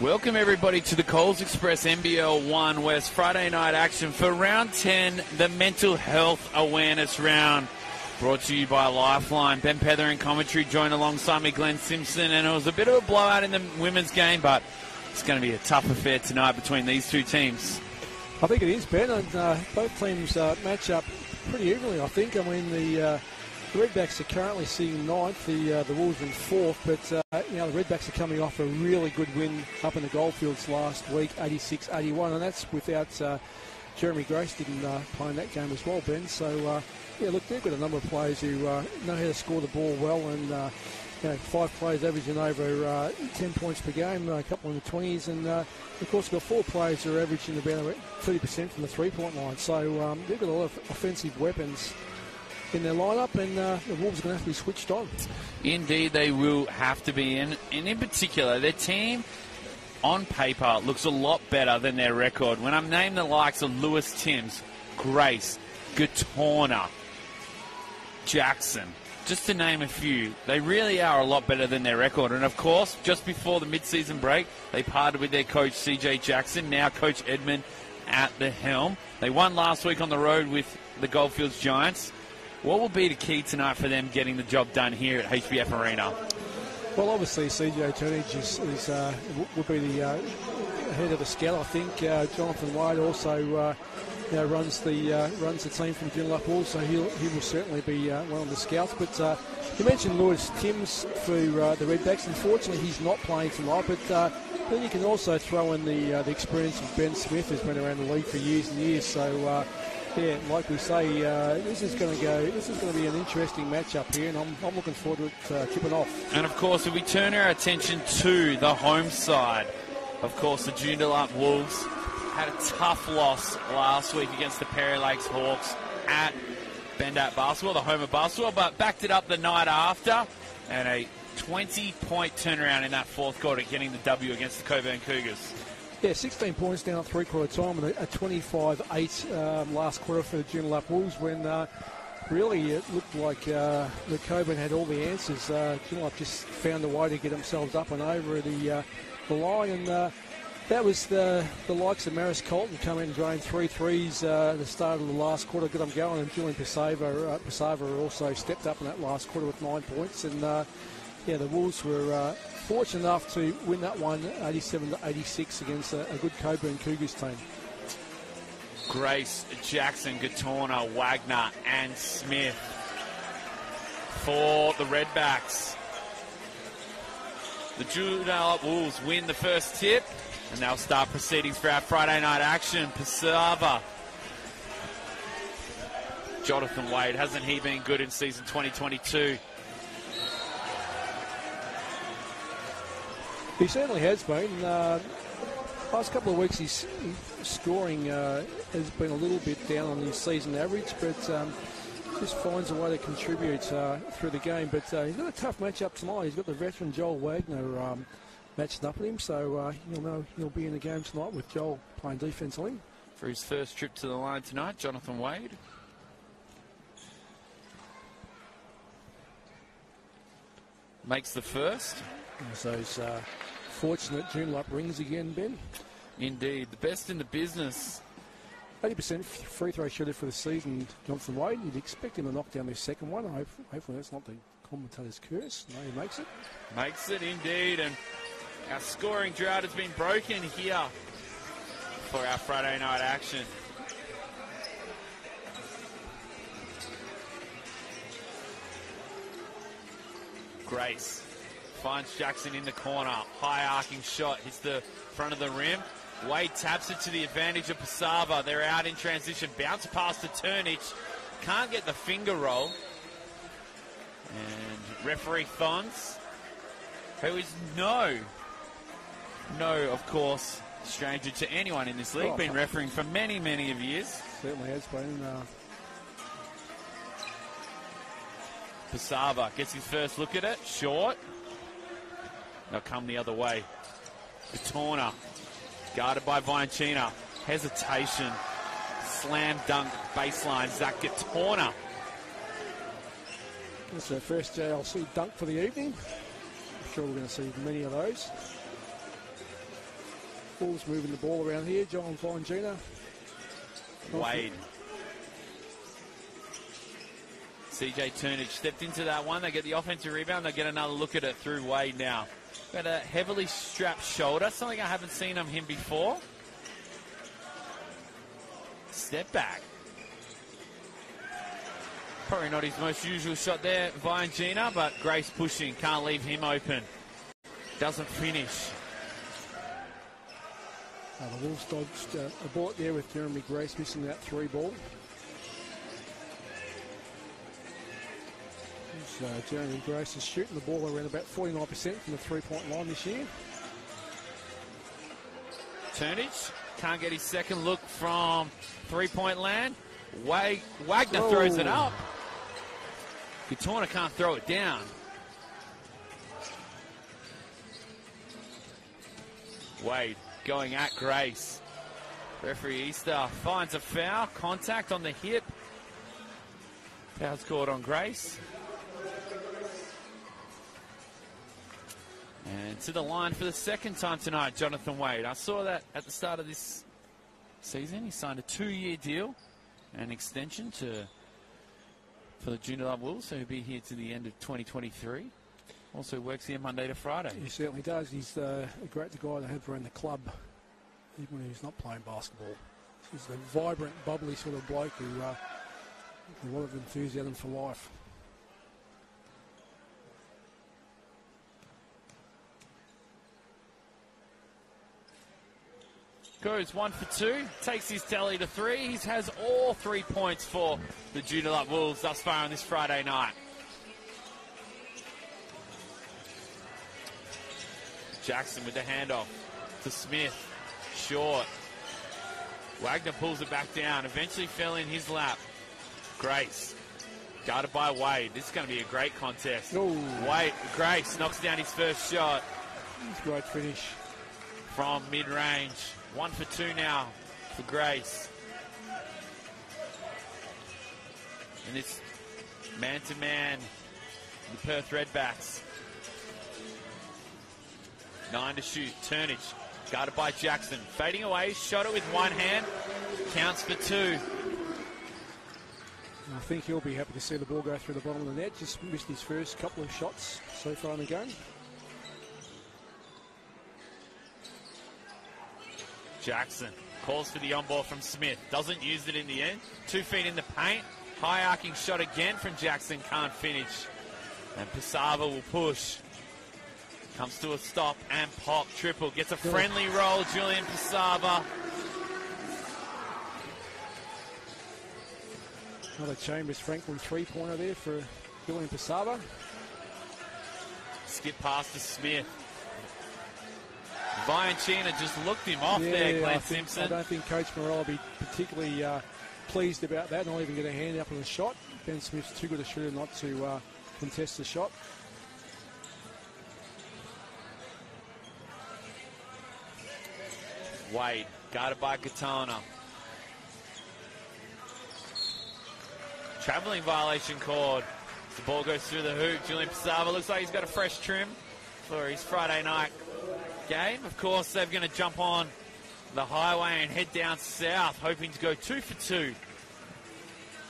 Welcome everybody to the Coles Express NBL 1 West Friday night action for round 10, the mental health awareness round. Brought to you by Lifeline. Ben Pether in commentary, joined alongside me Glenn Simpson, and it was a bit of a blowout in the women's game, but it's going to be a tough affair tonight between these two teams. I think it is, Ben, and both teams match up pretty evenly, I think. I mean, the Redbacks are currently sitting ninth, the Wolves in fourth, but the Redbacks are coming off a really good win up in the Goldfields last week, 86-81, and that's without Jeremy Grace didn't play in that game as well, Ben. So, look, they've got a number of players who know how to score the ball well, and 5 players averaging over 10 points per game, a couple in the 20s, and of course we've got 4 players who are averaging about 30% from the three-point line. So they've got a lot of offensive weapons in their lineup, and the Wolves are going to have to be switched on. Indeed, they will have to be. And in particular, their team on paper looks a lot better than their record. When I'm named the likes of Lewis Timms, Grace, Gatorna, Jackson, just to name a few, they really are a lot better than their record. And of course, just before the mid-season break, they parted with their coach CJ Jackson, now Coach Edmund at the helm. They won last week on the road with the Goldfields Giants. What will be the key tonight for them getting the job done here at HBF Arena? Well, obviously, CJ Turnage will be the head of the scout, I think. Jonathan Wade also runs the team from Joondalup Wolves, so he will certainly be one of the scouts. But you mentioned Lewis Timms for the Redbacks. Unfortunately, he's not playing tonight, but then you can also throw in the experience of Ben Smith, who's been around the league for years and years. So, like we say, this is going to be an interesting matchup here, and I'm looking forward to it tipping off. And of course, if we turn our attention to the home side, of course, the Joondalup Wolves had a tough loss last week against the Perry Lakes Hawks at Bendat Basketball, the home of basketball, but backed it up the night after, and a 20-point turnaround in that fourth quarter, getting the W against the Coburn Cougars. Yeah, 16 points down at three-quarter time, and a 25-8 last quarter for the Joondalup Wolves, when really it looked like the Coburn had all the answers. Joondalup just found a way to get themselves up and over the line, and that was the likes of Maris Colton come in and drained 3 threes at the start of the last quarter, got them going, and Julian Pesava also stepped up in that last quarter with 9 points, and the Wolves were fortunate enough to win that one 87-86 against a good Coburn Cougars team. Grace, Jackson, Gatorna, Wagner and Smith for the Redbacks. The Joondalup Wolves win the first tip, and they'll start proceedings for our Friday night action. Pesava. Jonathan Wade, hasn't he been good in season 2022? He certainly has been. Last couple of weeks his scoring has been a little bit down on his season average, but just finds a way to contribute through the game. But he's got a tough matchup tonight. He's got the veteran Joel Wagner matched up with him, so you'll know he'll be in the game tonight with Joel playing defence on him. For his first trip to the line tonight, Jonathan Wade. Makes the first. So those fortunate Joondalup rings again, Ben. Indeed, the best in the business. 80% free throw shooter for the season, Jonathan Wade. You'd expect him to knock down his second one. Hopefully that's not the commentator's curse. No, he makes it. Makes it indeed, and our scoring drought has been broken here for our Friday night action. Grace finds Jackson in the corner. High arcing shot, hits the front of the rim. Wade taps it to the advantage of Pesava. They're out in transition. Bounce pass to Turnage. Can't get the finger roll. And referee Thons, who is no, of course, stranger to anyone in this league. Been refereeing for many, many of years. Certainly has been. Pesava gets his first look at it. Short. They'll come the other way. Gatorna, guarded by Viancina. Hesitation. Slam dunk baseline. Zach Gatorna. That's our first JLC dunk for the evening. I'm sure we're going to see many of those. Wolves moving the ball around here. John Gina. Wade. CJ Turnage stepped into that one. They get the offensive rebound. They get another look at it through Wade now. Got a heavily strapped shoulder, something I haven't seen on him before. Step back. Probably not his most usual shot there, Gina, but Grace pushing. Can't leave him open. Doesn't finish. The Wolves dodged a bullet there with Jeremy Grace missing that 3 ball. Jeremy Grace is shooting the ball around about 49% from the 3-point line this year. Turnage can't get his second look from 3-point land. Wagner throws it up. Gatorna can't throw it down. Wade going at Grace. Referee Easter finds a foul. Contact on the hip. Foul's called on Grace. And to the line for the second time tonight, Jonathan Wade. I saw that at the start of this season. He signed a 2-year deal, an extension for the Joondalup Wolves, so he'll be here to the end of 2023. Also works here Monday to Friday. He certainly does. He's a great guy to have around the club, even when he's not playing basketball. He's a vibrant, bubbly sort of bloke who has a lot of enthusiasm for life. Goes 1 for 2, takes his tally to 3. He has all 3 points for the Joondalup Wolves thus far on this Friday night. Jackson with the handoff to Smith. Short. Wagner pulls it back down. Eventually fell in his lap. Grace. Guarded by Wade. This is going to be a great contest. Grace knocks down his first shot. It's a great finish. From mid-range. 1 for 2 now for Grace. And it's man-to-man, the Perth Redbacks. 9 to shoot. Turnage, guarded by Jackson. Fading away, shot it with one hand. Counts for 2. I think he'll be happy to see the ball go through the bottom of the net. Just missed his first couple of shots so far in the game. Jackson calls for the on-ball from Smith. Doesn't use it in the end. 2 feet in the paint. High arcing shot again from Jackson. Can't finish. And Pesava will push. Comes to a stop and pop. Triple. Gets a friendly roll. Julian Pesava. Another Chambers Franklin 3-pointer there for Julian Pesava. Skip pass to Smith. Vianchina just looked him off there, Glenn Simpson. I don't think Coach Morell will be particularly pleased about that. Not even get a hand up on the shot. Ben Smith's too good a shooter not to contest the shot. Wade, guarded by Katana. Travelling violation called. The ball goes through the hoop. Julian Pesava looks like he's got a fresh trim for his Friday night game. Of course, they're going to jump on the highway and head down south, hoping to go 2 for 2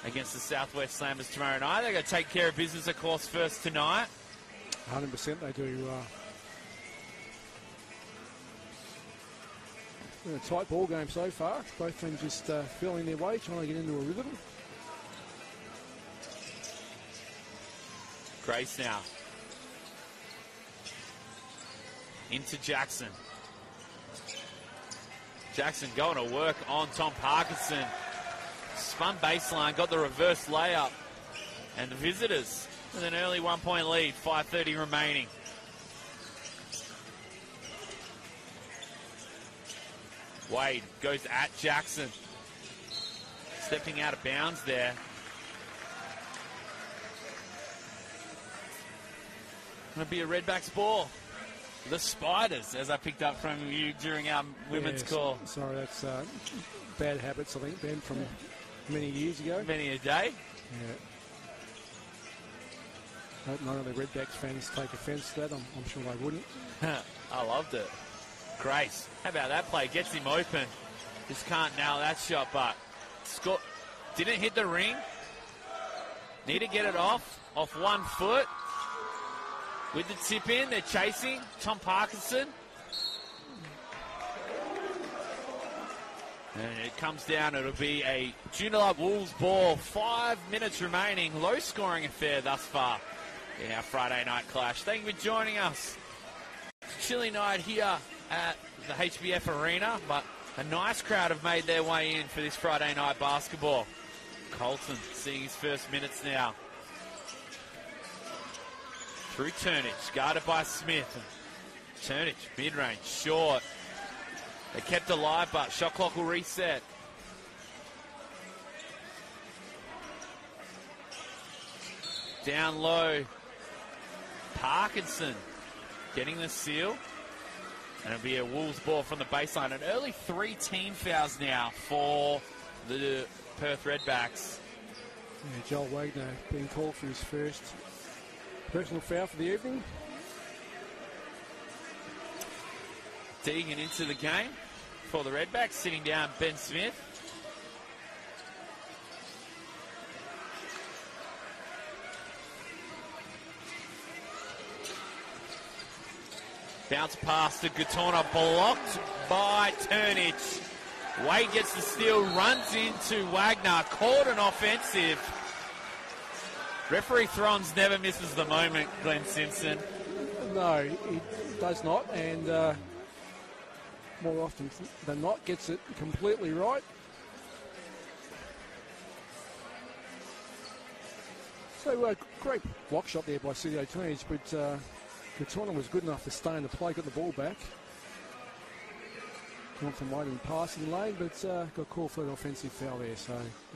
against the Southwest Slammers tomorrow night. They're going to take care of business, of course, first tonight. 100% they do. A tight ball game so far. Both teams just feeling their way, trying to get into a rhythm. Grace now. Into Jackson. Jackson going to work on Tom Parkinson. Spun baseline, got the reverse layup. And the visitors with an early 1-point lead, 5:30 remaining. Wade goes at Jackson. Stepping out of bounds there. Going to be a Redbacks ball. The Spiders, as I picked up from you during our women's call. Sorry, that's bad habits, I think, Ben, from many years ago. Many a day. Yeah. Hope none of the Redbacks fans take offence to that. I'm sure they wouldn't. I loved it. Grace, how about that play? Gets him open. Just can't nail that shot, but didn't hit the ring. Need to get it off 1 foot. With the tip in, they're chasing. Tom Parkinson. And it comes down. It'll be a Joondalup Wolves ball. 5 minutes remaining. Low-scoring affair thus far in our Friday night clash. Thank you for joining us. Chilly night here at the HBF Arena, but a nice crowd have made their way in for this Friday night basketball. Colton seeing his first minutes now. Through Turnage, guarded by Smith. Turnage, mid-range, short. They kept alive, but shot clock will reset. Down low. Parkinson getting the seal. And it'll be a Wolves ball from the baseline. An early 3 team fouls now for the Perth Redbacks. Yeah, Joel Wagner being called for his first personal foul for the evening. Deegan into the game for the Redbacks, sitting down Ben Smith. Bounce pass to Gatorna, blocked by Turnage. Wade gets the steal, runs into Wagner, called an offensive. Referee Throns never misses the moment, Glenn Simpson. No, he does not, and more often than not gets it completely right. So great block shot there by CDO Turnage, but Gatorna was good enough to stay in the play, got the ball back. Jonathan Wade in the passing lane, but got called for an offensive foul there. So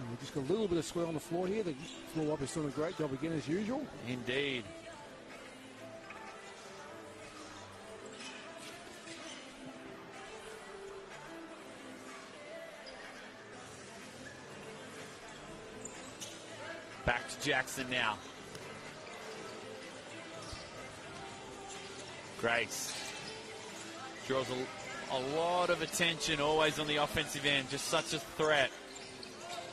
we've just got a little bit of swell on the floor here. The floor up is doing a great job again as usual. Indeed. Back to Jackson now. Grace draws a lot of attention, always on the offensive end, just such a threat.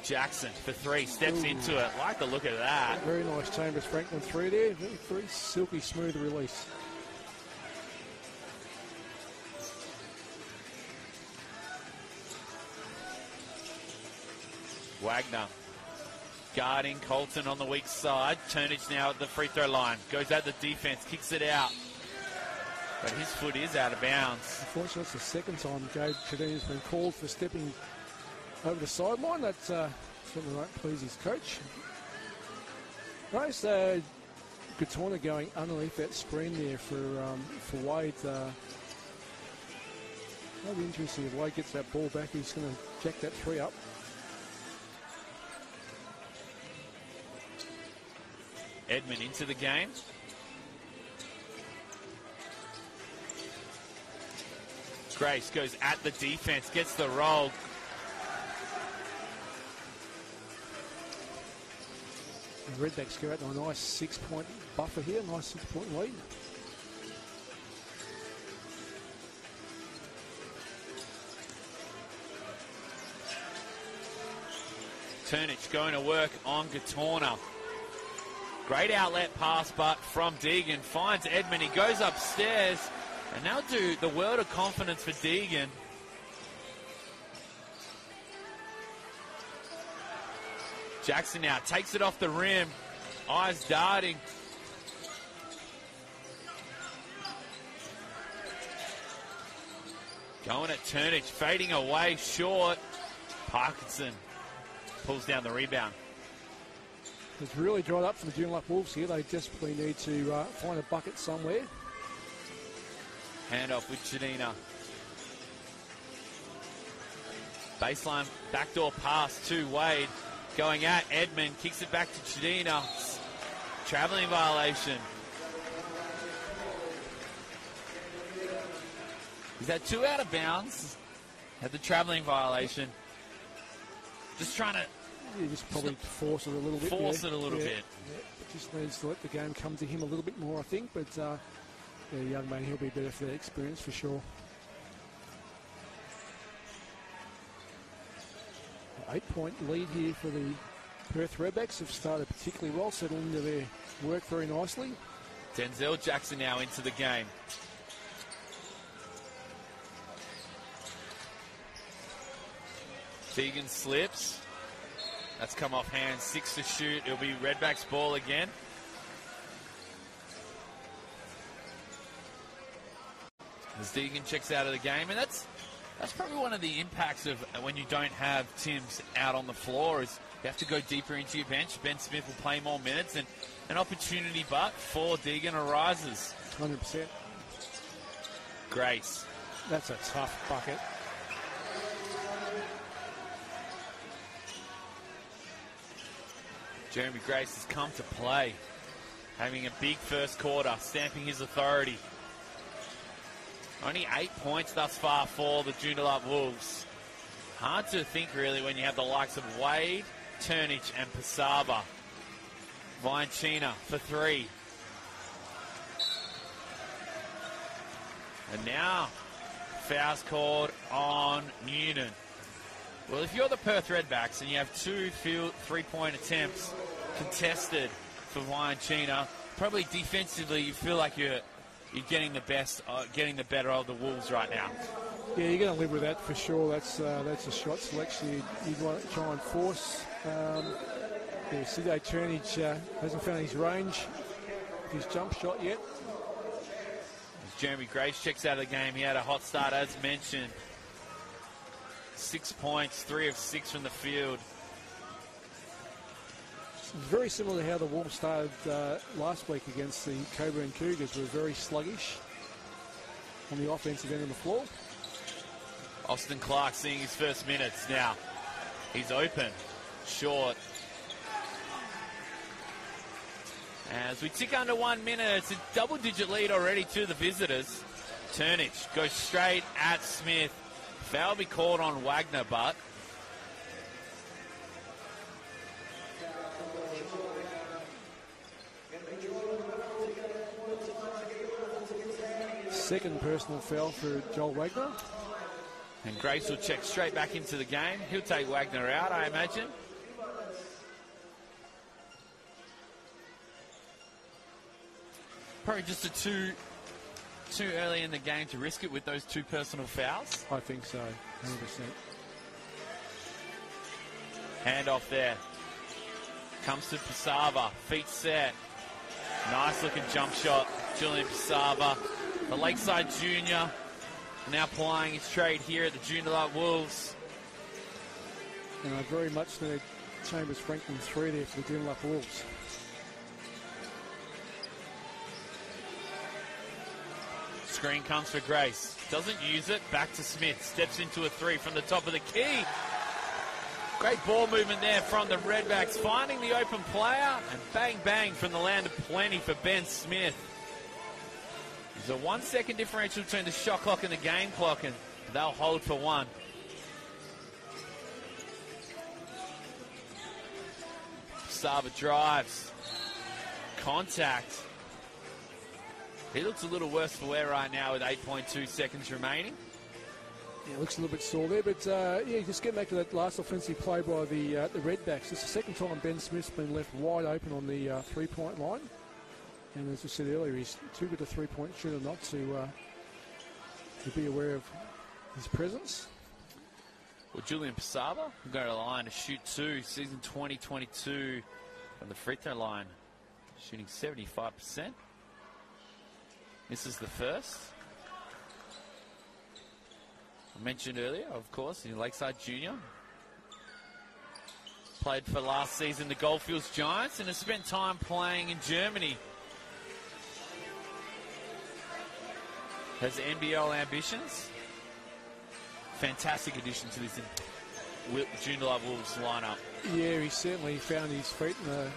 Jackson for 3, steps into it. Like the look of that. Very nice Chambers Franklin 3 there. Very silky smooth release. Wagner guarding Colton on the weak side. Turnage now at the free throw line. Goes at the defense, kicks it out. But his foot is out of bounds. Unfortunately, it's the second time Gabe Chadina's been called for stepping over the sideline. That certainly won't please his coach. Right, so Gatorna going underneath that screen there for Wade. That'll be interesting if Wade gets that ball back. He's going to jack that 3 up. Edmund into the game. Grace goes at the defense, gets the roll. The Redbacks go out to a nice 6-point buffer here, nice 6-point lead. Turnage going to work on Gatorna. Great outlet pass, but from Deegan. Finds Edmund, he goes upstairs. And that'll do the world of confidence for Deegan. Jackson now takes it off the rim. Eyes darting. Going at Turnage, fading away short. Parkinson pulls down the rebound. It's really dried up for the Joondalup Wolves here. They desperately need to find a bucket somewhere. Handoff with Chadina. Baseline backdoor pass to Wade. Going at Edmund. Kicks it back to Chadina. Travelling violation. Is that 2 out of bounds? Had the travelling violation. Just trying to... Yeah, just probably force it a little bit. Force it a little bit. Yeah. Just needs to let the game come to him a little bit more, I think. But... the young man, he'll be better for that experience for sure. 8-point lead here for the Perth Redbacks. Have started particularly well, settled into their work very nicely. Denzel Jackson now into the game. Tegan slips. That's come off hand. 6 to shoot. It'll be Redbacks ball again. As Deegan checks out of the game, and that's probably one of the impacts of when you don't have Timms out on the floor is you have to go deeper into your bench. Ben Smith will play more minutes, and an opportunity but for Deegan arises. 100%. Grace. That's a tough bucket. Jeremy Grace has come to play, having a big first quarter, stamping his authority. Only 8 points thus far for the Joondalup Wolves. Hard to think, really, when you have the likes of Wade, Turnage, and Pesava. Vianchina for 3. And now, fouls called on Noonan. Well, if you're the Perth Redbacks and you have 2 three-point attempts contested for Vianchina, probably defensively you feel like you're getting the better of the Wolves right now. Yeah, you're going to live with that for sure. That's a shot selection you'd want to try and force. CJ Turnage hasn't found his range, his jump shot yet. As Jeremy Grace checks out of the game, he had a hot start as mentioned. 6 points, 3 of 6 from the field. It's very similar to how the Wolves started last week against the Coburn Cougars. Were very sluggish on the offensive end of the floor. Austin Clark seeing his first minutes now. He's open, short. As we tick under 1 minute, it's a double-digit lead already to the visitors. Turnage goes straight at Smith. Foul be called on Wagner, but second personal foul for Joel Wagner. And Grace will check straight back into the game. He'll take Wagner out, I imagine. Probably just too early in the game to risk it with those 2 personal fouls. I think so, 100%. Hand off there. Comes to Pesava. Feet set. Nice looking jump shot. Julian Pesava. The Lakeside Junior now plying his trade here at the Joondalup Wolves. And I very much need Chambers Franklin 3 there for the Joondalup Wolves. Screen comes for Grace. Doesn't use it. Back to Smith. Steps into a 3 from the top of the key. Great ball movement there from the Redbacks. Finding the open player. And bang, bang from the land of plenty for Ben Smith. There's a 1 second differential between the shot clock and the game clock. And they'll hold for 1. Sava drives. Contact. He looks a little worse for wear right now with 8.2 seconds remaining. Yeah, looks a little bit sore there, but just get back to that last offensive play by the Redbacks. It's the second time Ben Smith's been left wide open on the 3-point line. And as I said earlier, he's too good a 3-point shooter not to be aware of his presence. Well, Julian Pesava will go to the line to shoot 2, season 2022 from the free throw line, shooting 75%. This is the first. I mentioned earlier, of course, in Lakeside Junior. Played for last season the Goldfields Giants and has spent time playing in Germany. Has NBL ambitions. Fantastic addition to this Joondalup Wolves lineup. Yeah, he certainly found his feet in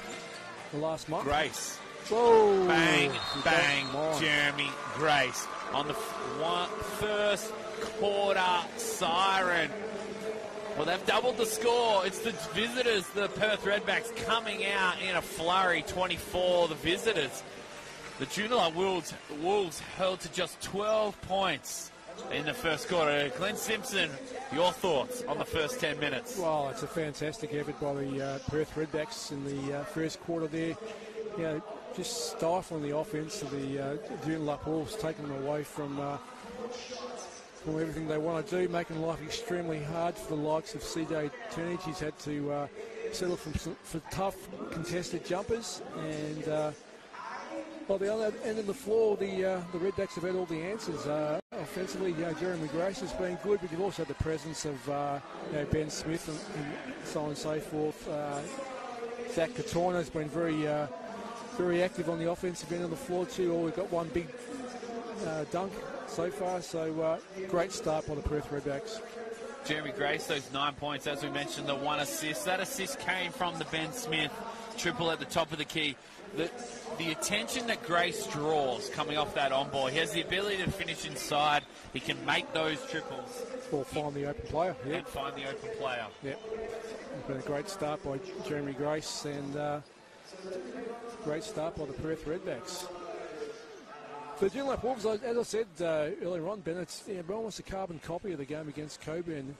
the last month. Grace. Whoa! Bang, bang, Jeremy Grace on the first quarter siren. Well, they've doubled the score. It's the visitors, the Perth Redbacks, coming out in a flurry. 24, the visitors. The Joondalup Wolves held to just 12 points in the first quarter. Glenn Simpson, your thoughts on the first 10 minutes? Well, it's a fantastic effort by the Perth Redbacks in the first quarter there. You know, just stifling the offense of the Joondalup Wolves, taking them away from everything they want to do, making life extremely hard for the likes of CJ Turnage. He's had to settle for tough contested jumpers, and by the other end of the floor, the Redbacks have had all the answers. Offensively, Jeremy Grace has been good, but you've also had the presence of Ben Smith and so on and so forth. Zach Katorna has been very active on the offensive end of the floor too. We've got one big dunk so far, so great start by the Perth Redbacks. Jeremy Grace, those 9 points, as we mentioned, the 1 assist. That assist came from the Ben Smith triple at the top of the key. The attention that Grace draws coming off that on-ball, he has the ability to finish inside. He can make those triples. Or find the open player. Yep. And find the open player. Yep. It's been a great start by Jeremy Grace, and great start by the Perth Redbacks. For the Joondalup Wolves, as I said earlier on, Ben, it's almost a carbon copy of the game against Coburn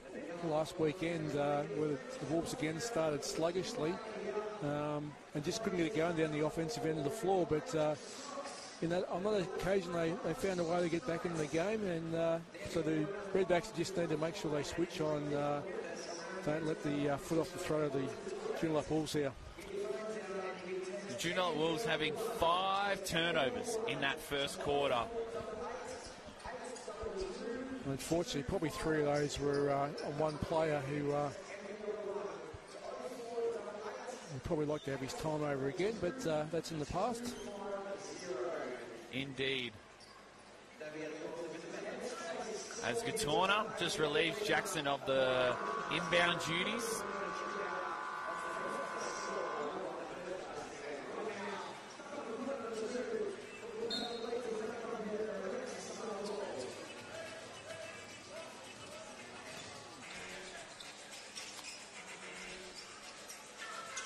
last weekend, where the Wolves again started sluggishly and just couldn't get it going down the offensive end of the floor. But on that occasion, they found a way to get back into the game, and so the Redbacks just need to make sure they switch on, don't let the foot off the throat of the Joondalup Wolves here. Joondalup Wolves having 5 turnovers in that first quarter. Unfortunately, probably 3 of those were on one player who would probably like to have his time over again, but that's in the past. Indeed. As Katorna just relieves Jackson of the inbound duties.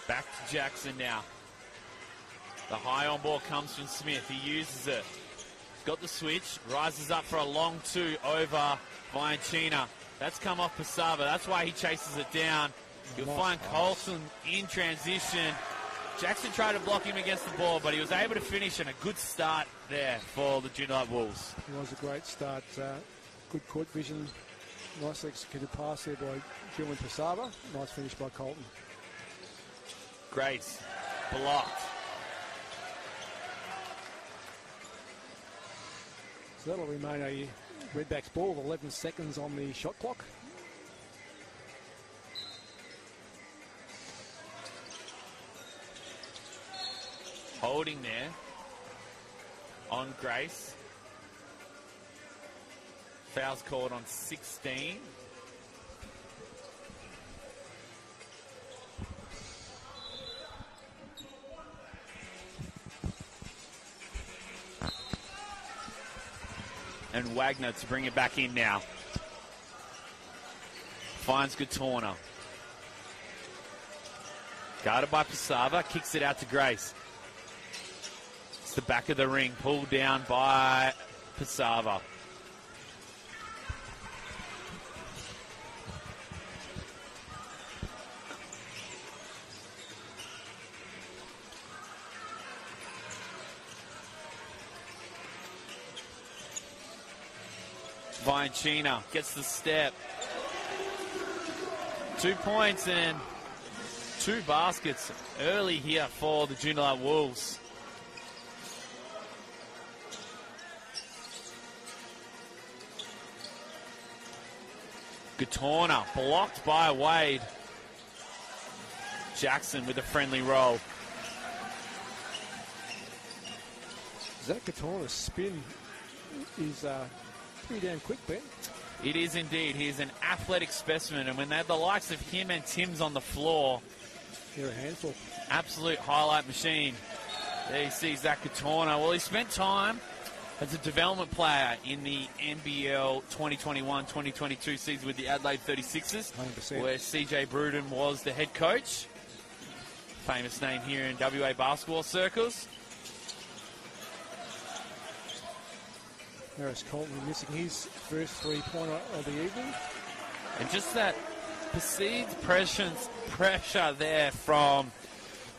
Back to Jackson now. The high on ball comes from Smith. He uses it. He's got the switch. Rises up for a long 2 over Viancina. That's come off Pesava. That's why he chases it down. You'll find Colson in transition. Jackson tried to block him against the ball, but he was able to finish, and a good start there for the Joondalup Wolves. It was a great start. Good court vision. Nice executed pass there by Julian Pesava. Nice finish by Colton. Grace blocked. So that'll remain a Redbacks ball with 11 seconds on the shot clock. Holding there on Grace. Fouls called on 16. And Wagner to bring it back in now. Finds Katorna. Guarded by Pesava, kicks it out to Grace. It's the back of the ring, pulled down by Pesava. Viancina gets the step. 2 points and 2 baskets early here for the Joondalup Wolves. Katorna blocked by Wade. Jackson with a friendly roll. Zach Katorna's spin is pretty damn quick, Ben. It is indeed. He is an athletic specimen, and when they have the likes of him and Tim's on the floor, they're a handful. Absolute highlight machine. There you see Zach Katorna. Well, he spent time as a development player in the NBL 2021-2022 season with the Adelaide 36ers, 100%. Where CJ Bruden was the head coach. Famous name here in WA basketball circles. Harris Colton missing his first three-pointer of the evening. And just that perceived pressure there from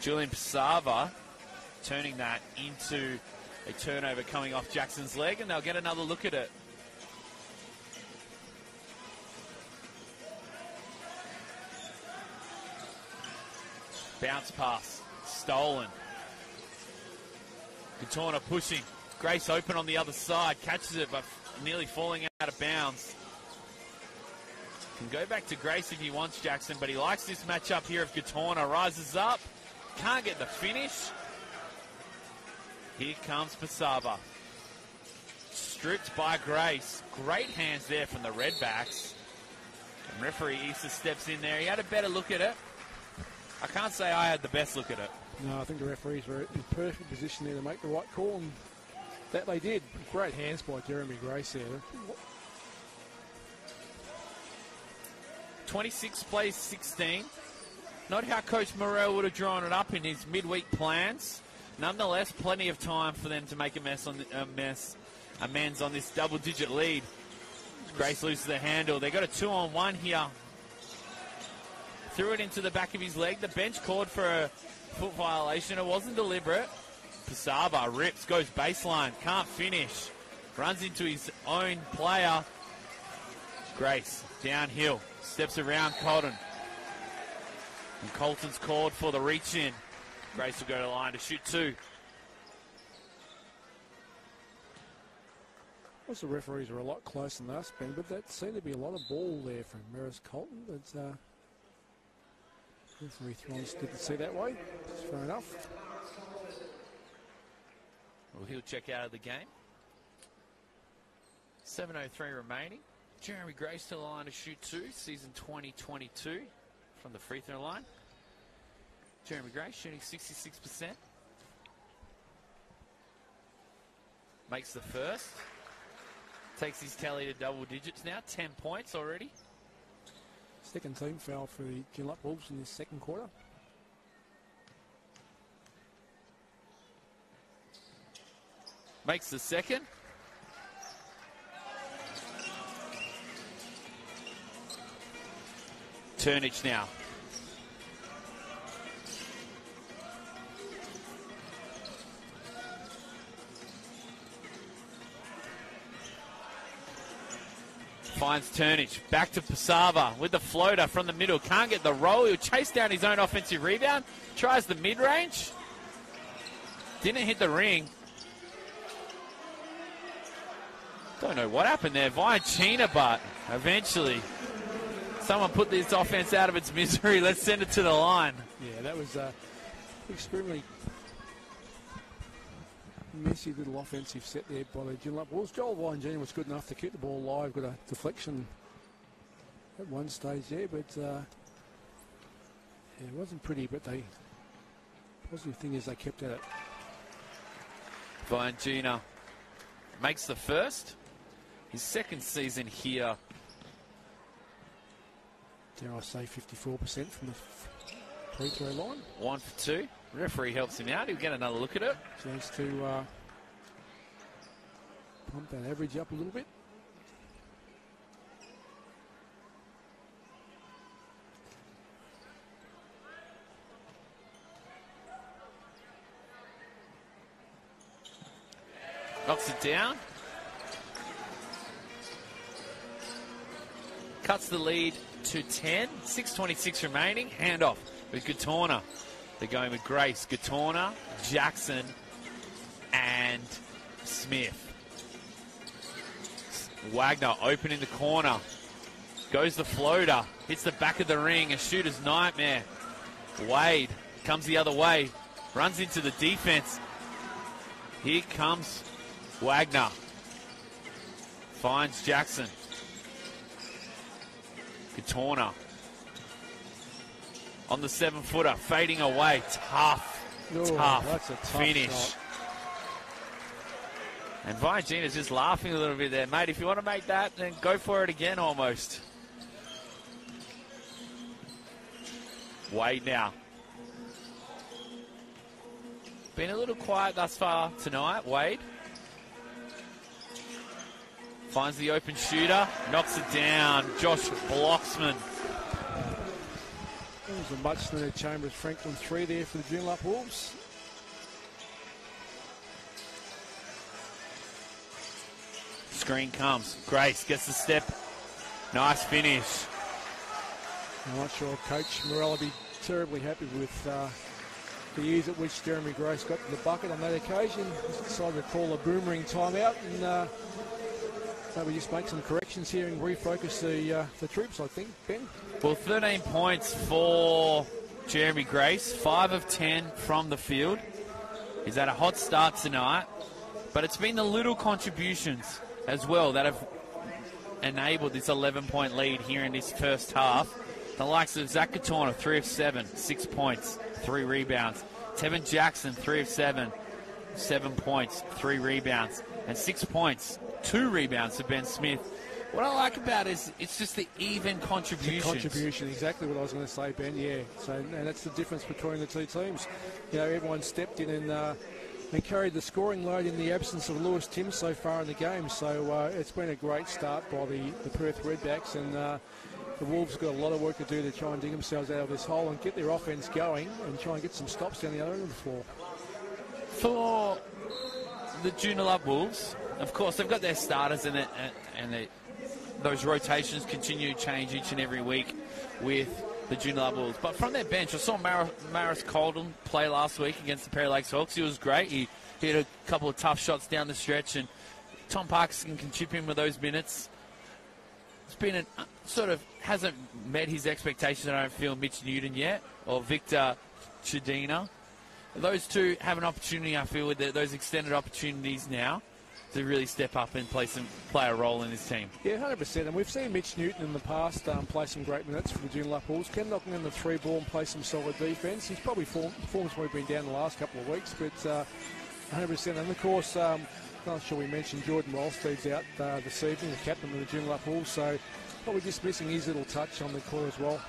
Julian Pesava, turning that into a turnover coming off Jackson's leg, and they'll get another look at it. Bounce pass, stolen. Katorna pushing. Grace open on the other side, catches it but nearly falling out of bounds. Can go back to Grace if he wants, Jackson, but he likes this matchup here of Katorna. Rises up, can't get the finish. Here comes Pesava. Stripped by Grace. Great hands there from the Redbacks. And referee Issa steps in there. He had a better look at it. I can't say I had the best look at it. No, I think the referees were in perfect position there to make the right call, and that they did. Great hands by Jeremy Grace there. 26 plays 16. Not how Coach Morrell would have drawn it up in his midweek plans. Nonetheless, plenty of time for them to make amends on this double-digit lead. Grace loses the handle. They got a 2-on-1 here. Threw it into the back of his leg. The bench called for a foot violation. It wasn't deliberate. Pesava rips, goes baseline, can't finish. Runs into his own player. Grace downhill, steps around Colton. And Colton's called for the reach in. Grace will go to the line to shoot two. The referees are a lot closer than us, Ben, but that seemed to be a lot of ball there from Maris Colton. But referee Thrones didn't see that way. It's fair enough. Well, he'll check out of the game. 7:03 remaining. Jeremy Grace to the line to shoot two, season 2022 from the free throw line. Jeremy Grace shooting 66%. Makes the first. Takes his tally to double digits now, 10 points already. Second team foul for the Joondalup Wolves in this second quarter. Makes the second. Turnage now. Finds Turnage. Back to Pesava with the floater from the middle. Can't get the roll. He'll chase down his own offensive rebound. Tries the mid-range. Didn't hit the ring. Don't know what happened there. Viacina, but eventually someone put this offense out of its misery. Let's send it to the line. Yeah, that was extremely messy little offensive set there by the Joondalup Wolves. Joel Viacina was good enough to keep the ball alive. Got a deflection at one stage there, but yeah, it wasn't pretty, but the positive thing is they kept at it. Viacina makes the first. His second season here. Dare I say 54% from the free throw line. 1 for 2. Referee helps him out. He'll get another look at it. Chance to pump that average up a little bit. Knocks it down. Cuts the lead to 10. 6:26 remaining. Handoff with Katorna. They're going with Grace, Katorna, Jackson, and Smith. Wagner open in the corner. Goes the floater. Hits the back of the ring. A shooter's nightmare. Wade comes the other way. Runs into the defense. Here comes Wagner. Finds Jackson. Katorna. On the 7-footer, fading away. Tough That's a tough finish. shot. And Viacina's just laughing a little bit there. Mate, if you want to make that, then go for it again almost. Wade now. Been a little quiet thus far tonight, Wade. Finds the open shooter, knocks it down. Josh Bloxman. It was a much-needed Chambers Franklin 3 there for the Joondalup Wolves. Screen comes. Grace gets the step. Nice finish. I'm not sure Coach Morell will be terribly happy with the ease at which Jeremy Grace got to the bucket on that occasion. He's decided to call a boomerang timeout and maybe just make some corrections here and refocus the troops, I think, Ben. Well, 13 points for Jeremy Grace, 5 of 10 from the field. He's had a hot start tonight, but it's been the little contributions as well that have enabled this 11-point lead here in this first half. The likes of Zach Katorna, 3 of 7, 6 points, 3 rebounds. Tevin Jackson, 3 of 7, 7 points, 3 rebounds. And 6 points, 2 rebounds for Ben Smith. What I like about it is it's just the even contributions. The contribution, exactly what I was going to say, Ben, yeah. So, and that's the difference between the two teams. You know, everyone stepped in and carried the scoring load in the absence of Lewis Timms so far in the game. So it's been a great start by the Perth Redbacks, and the Wolves have got a lot of work to do to try and dig themselves out of this hole and get their offense going and try and get some stops down the other end of the floor. For the Joondalup Wolves, of course, they've got their starters in it, and those rotations continue to change each and every week with the Joondalup Wolves. But from their bench, I saw Maris Colden play last week against the Perry Lakes Hawks. He was great. He hit a couple of tough shots down the stretch, and Tom Parkinson can chip in with those minutes. It's been sort of hasn't met his expectations, I don't feel, Mitch Newton yet, or Victor Chidina. Those two have an opportunity, I feel, with those extended opportunities now to really step up and play a role in this team. Yeah, 100%. And we've seen Mitch Newton in the past play some great minutes for the Joondalup Wolves. Can knock in the 3-ball and play some solid defence. He's probably form's probably been down the last couple of weeks, but 100%. And of course, not sure we mentioned Jordan Wolstead's out this evening, the captain of the Joondalup Wolves, so probably just missing his little touch on the court as well.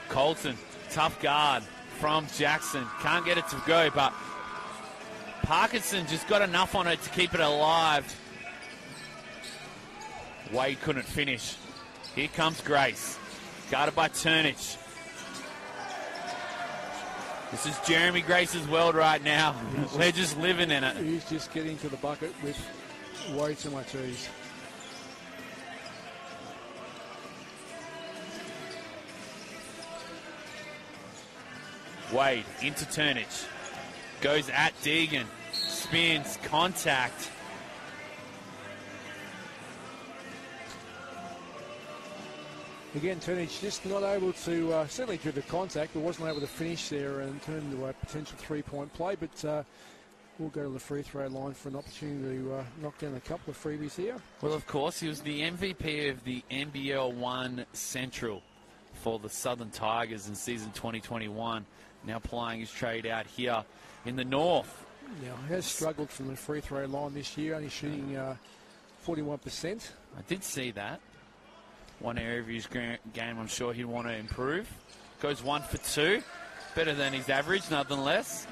Colton, tough guard from Jackson. Can't get it to go, but Parkinson just got enough on it to keep it alive. Wade couldn't finish. Here comes Grace, guarded by Turnage. This is Jeremy Grace's world right now. We're just living in it. He's just getting to the bucket with way too much ease. Wade into Turnage. Goes at Deegan. Spins. Contact. Again, Turnage just not able to, certainly through the contact, but wasn't able to finish there and turn into a potential three-point play. But we'll go to the free throw line for an opportunity to knock down a couple of freebies here. Well, of course, he was the MVP of the NBL 1 Central for the Southern Tigers in season 2021. Now plying his trade out here in the north. Yeah, he has struggled from the free throw line this year, only shooting 41%. I did see that. One area of his game I'm sure he'd want to improve. Goes 1 for 2. Better than his average, nonetheless.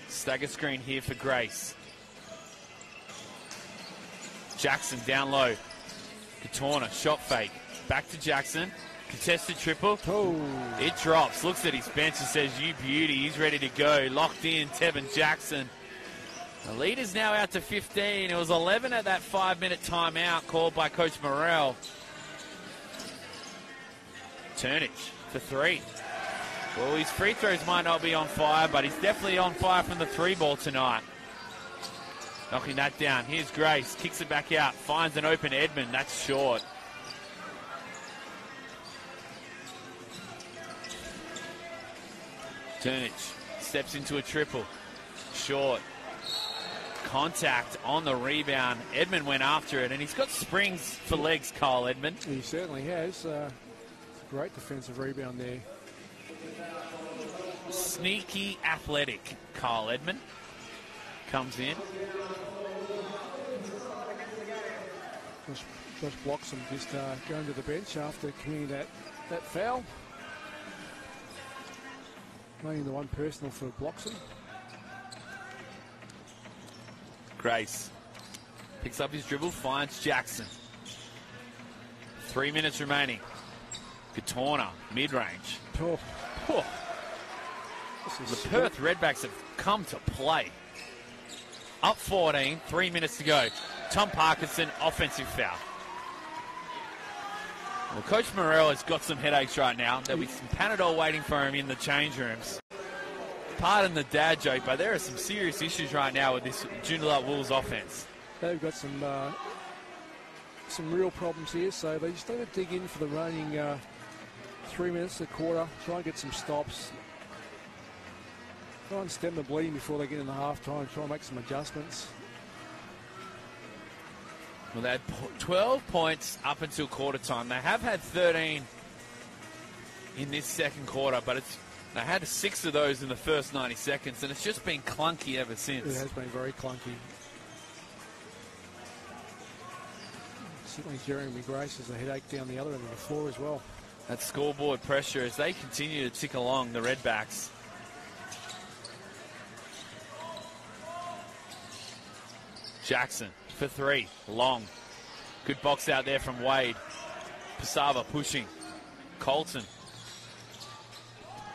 Stagger screen here for Grace. Jackson down low. Katorna, shot fake. Back to Jackson. Contested triple. Oh. It drops. Looks at his bench and says, "You beauty." He's ready to go. Locked in, Tevin Jackson. The lead is now out to 15. It was 11 at that 5-minute timeout called by Coach Morell. Turnage for 3. Well, his free throws might not be on fire, but he's definitely on fire from the 3-ball tonight. Knocking that down. Here's Grace. Kicks it back out. Finds an open Edmund. That's short. Turnage steps into a triple. Short. Contact on the rebound. Edmund went after it, and he's got springs for legs, Kyle Edmund. He certainly has. Great defensive rebound there. Sneaky athletic, Kyle Edmund. Comes in. Josh Bloxham just going to the bench after committing that foul. Only the one personal for Bloxham. Grace picks up his dribble, finds Jackson. 3 minutes remaining. Gatorna, mid-range. Oh. Oh. The Perth Redbacks have come to play. Up 14, 3 minutes to go. Tom Parkinson, offensive foul. Well, Coach Morel has got some headaches right now. There'll be some Panadol waiting for him in the change rooms. Pardon the dad joke, but there are some serious issues right now with this Joondalup Wolves offense. They've got some real problems here, so they just need to dig in for the remaining 3 minutes, a quarter, try and get some stops. Try and stem the bleeding before they get into half-time, try and make some adjustments. Well, they had 12 points up until quarter time. They have had 13 in this second quarter, but they had 6 of those in the first 90 seconds, and it's just been clunky ever since. It has been very clunky. Certainly Jeremy Grace has a headache down the other end of the floor as well. That scoreboard pressure as they continue to tick along, the Redbacks. Jackson for 3, long. Good box out there from Wade. Pesava pushing. Colton.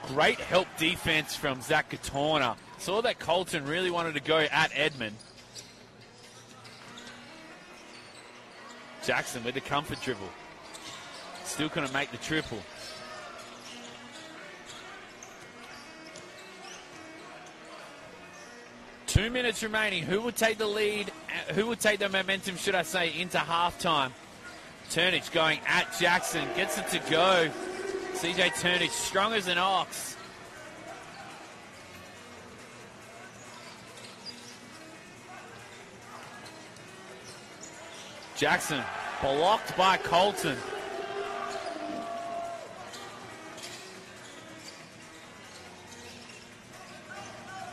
Great help defense from Zach Gatorna. Saw that Colton really wanted to go at Edmund. Jackson with the comfort dribble. Still couldn't make the triple. Two minutes remaining. Who will take the lead? Who will take the momentum, should I say, into halftime? Turnage going at Jackson. Gets it to go. CJ Turnage, strong as an ox. Jackson blocked by Colton.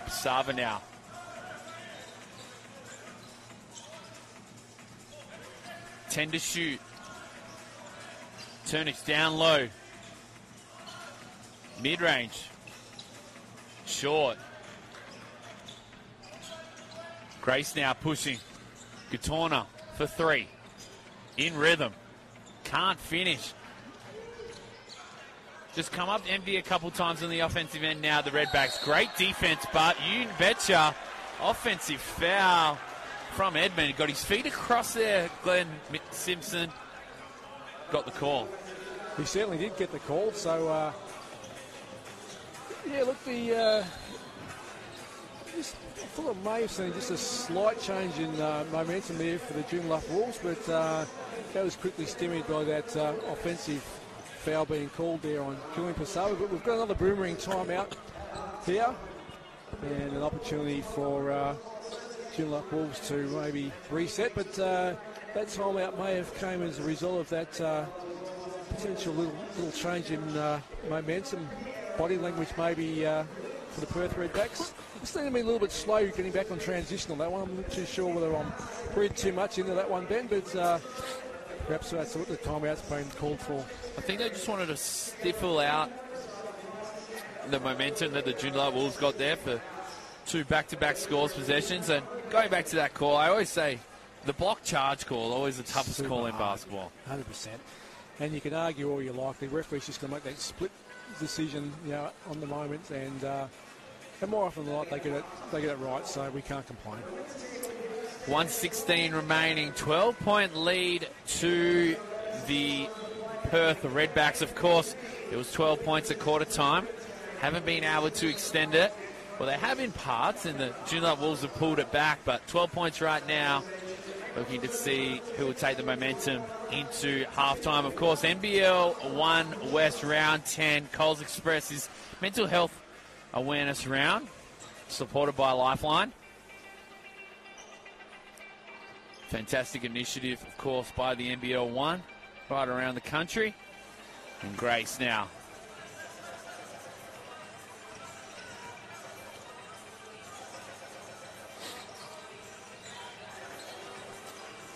Pesava now. Tend to shoot. Turnage down low. Mid-range. Short. Grace now pushing. Gatorna for 3. In rhythm. Can't finish. Just come up empty a couple times on the offensive end now, the Redbacks. Great defense, but you betcha. Offensive foul from Edmund. Got his feet across there, Glenn Simpson. Got the call. He certainly did get the call, so yeah, look, I thought it may have seen just a slight change in momentum there for the Joondalup Wolves, but that was quickly stemmed by that offensive foul being called there on Julian Pesava. But we've got another boomerang timeout here, and an opportunity for Joondalup Wolves to maybe reset, but that timeout may have came as a result of that potential little change in momentum, body language maybe for the Perth Redbacks. It's going to be a little bit slow getting back on transition on that one. I'm not too sure whether I'm read too much into that one, Ben, but perhaps that's what the timeout's been called for. I think they just wanted to stifle out the momentum that the Joondalup Wolves got there for 2 back-to-back scores possessions. And going back to that call, I always say the block charge call, always the toughest call in basketball. 100%. And you can argue all you like. The referee's just going to make that split decision, on the moment, and more often than not, they get it right. So we can't complain. 1:16 remaining, 12-point lead to the Perth Redbacks. Of course, it was 12 points at quarter time. Haven't been able to extend it. Well, they have in parts, and the Joondalup Wolves have pulled it back, but 12 points right now. Looking to see who will take the momentum into halftime. Of course, NBL 1 West Round 10, Coles Express's mental health awareness round, supported by Lifeline. Fantastic initiative, of course, by the NBL 1 right around the country. And Grace now.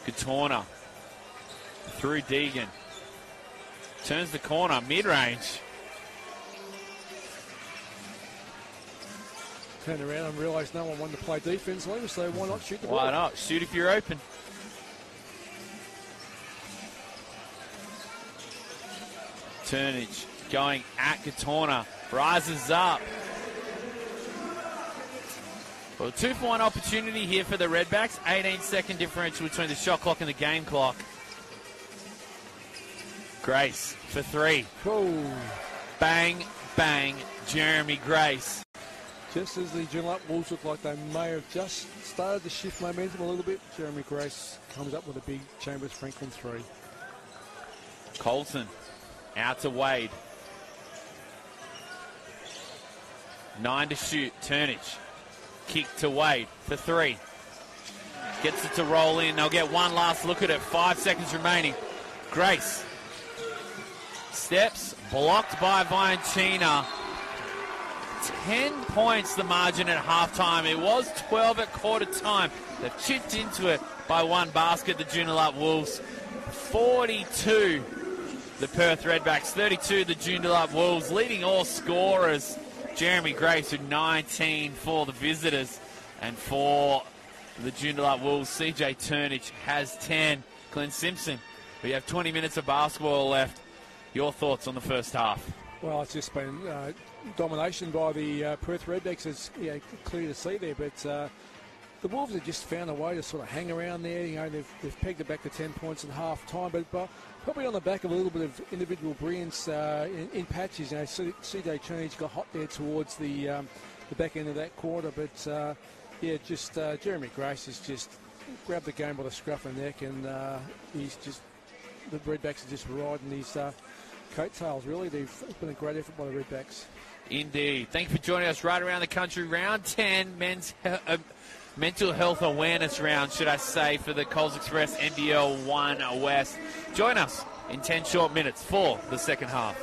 Gatorna through Deegan. Turns the corner, mid-range. turned around and realised no one wanted to play defence, so why not shoot the ball? Why not? Shoot if you're open. Turnage going at Katorna. Rises up. Well, a 2-for-1 opportunity here for the Redbacks. 18-second differential between the shot clock and the game clock. Grace for 3. Oh. Bang, bang, Jeremy Grace. Just as the Joondalup Wolves look like they may have just started to shift momentum a little bit, Jeremy Grace comes up with a big Chambers Franklin 3. Colson out to Wade. 9 to shoot. Turnage. Kick to Wade for 3. Gets it to roll in. They'll get one last look at it. 5 seconds remaining. Grace. Steps. Blocked by Vianchina. 10 points the margin at halftime. It was 12 at quarter time. They've chipped into it by one basket, the Joondalup Wolves. 42, the Perth Redbacks. 32, the Joondalup Wolves. Leading all scorers, Jeremy Grace with 19 for the visitors. And for the Joondalup Wolves, CJ Turnage has 10. Glenn Simpson, we have 20 minutes of basketball left. Your thoughts on the first half? Well, it's just been domination by the Perth Redbacks. It's clear to see there, but the Wolves have just found a way to sort of hang around there. You know, they've pegged it back to 10 points at half time, but probably on the back of a little bit of individual brilliance in patches. You know, CJ Turnage got hot there towards the back end of that quarter, but Jeremy Grace has just grabbed the game by the scruff of the neck, and the Redbacks are just riding his coattails, really. It's been a great effort by the Redbacks. Indeed. Thank you for joining us right around the country. Round 10, mental health awareness round, should I say, for the Coles Express NBL 1 West. Join us in 10 short minutes for the second half.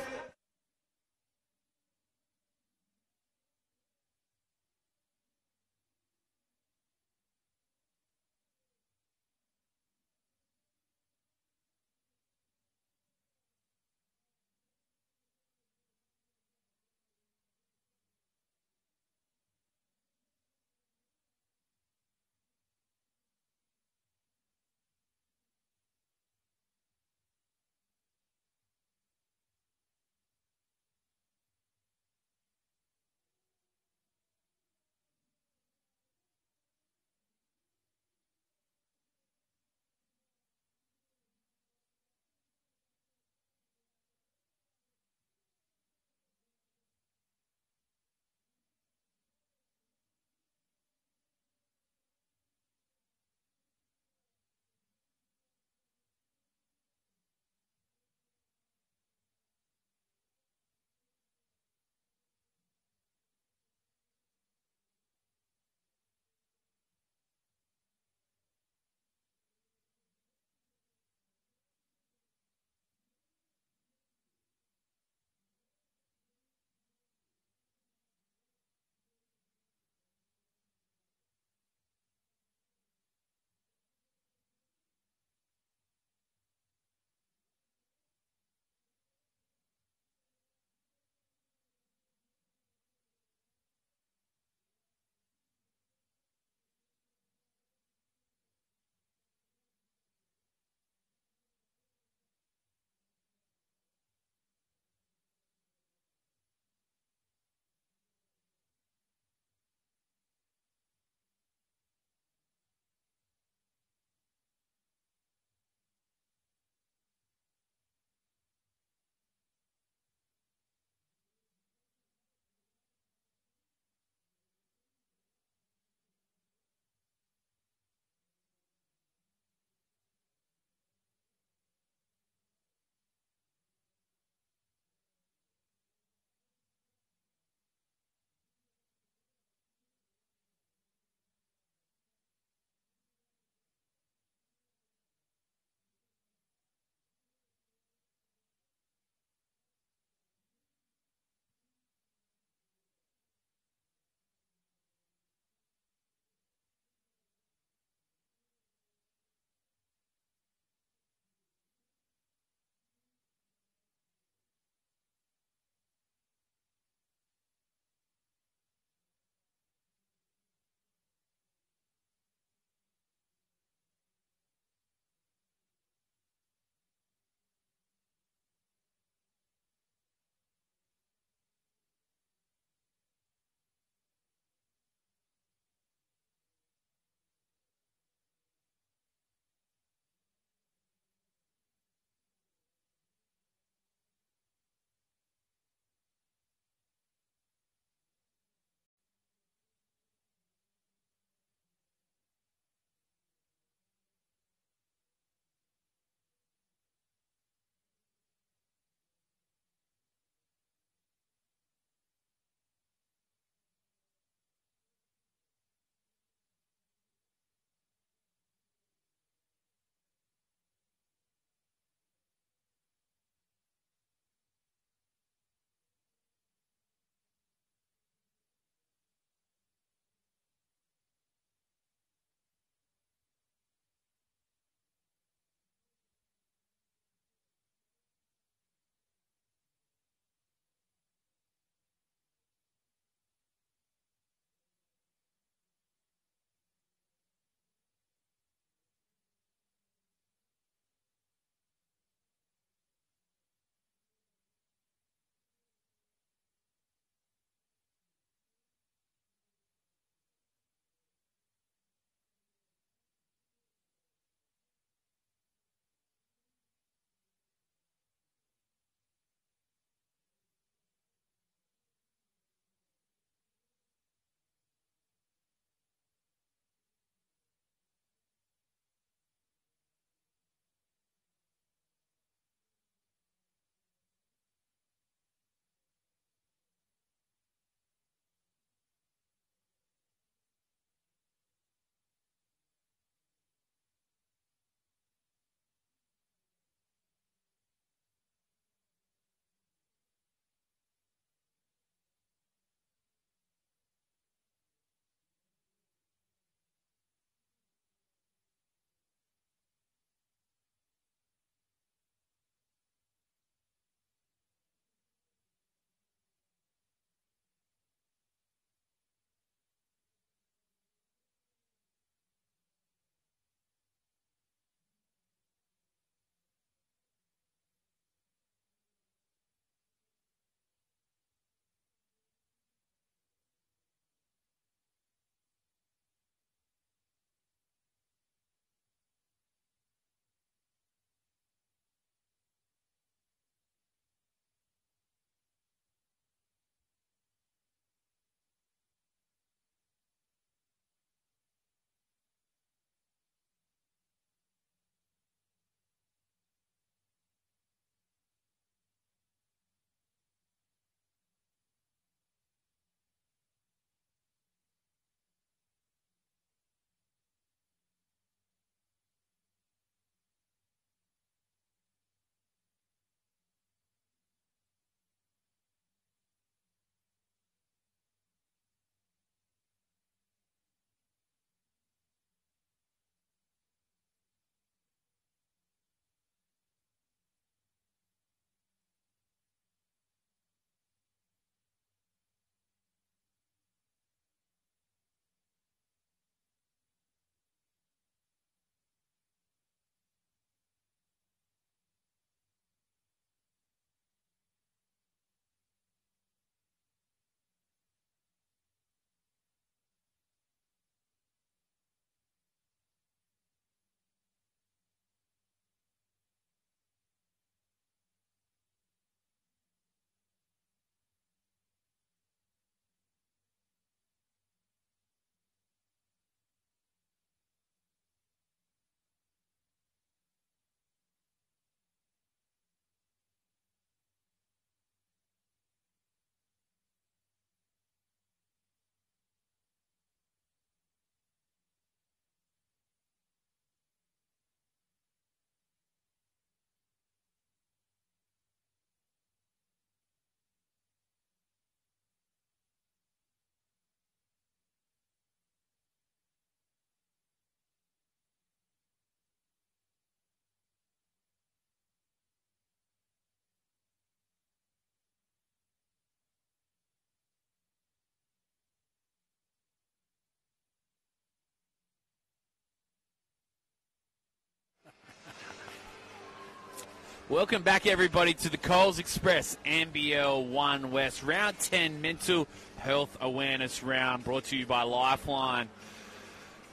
Welcome back, everybody, to the Coles Express NBL 1 West Round 10 Mental Health Awareness Round, brought to you by Lifeline.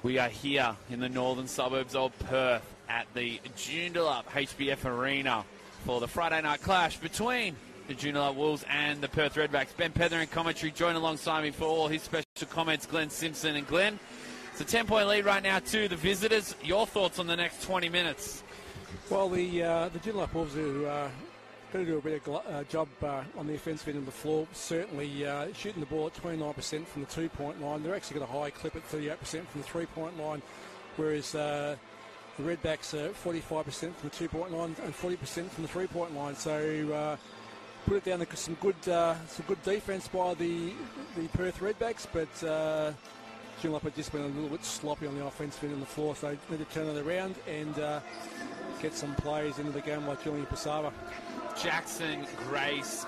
We are here in the northern suburbs of Perth at the Joondalup HBF Arena for the Friday night clash between the Joondalup Wolves and the Perth Redbacks. Ben Pether in commentary, joined alongside me for all his special comments, Glenn Simpson. And Glenn, it's a 10-point lead right now to the visitors. Your thoughts on the next 20 minutes? Well, the Joondalup Wolves are going to do a better job on the offensive end of the floor. Certainly shooting the ball at 29% from the two-point line. They're actually got a high clip at 38% from the three-point line, whereas the Redbacks are 45% from the two-point line and 40% from the three-point line. So put it down to some good defence by the Perth Redbacks, but Joondalup have just been a little bit sloppy on the offensive end of the floor, so they need to turn it around and get some players into the game like Julian Pesava. Jackson, Grace,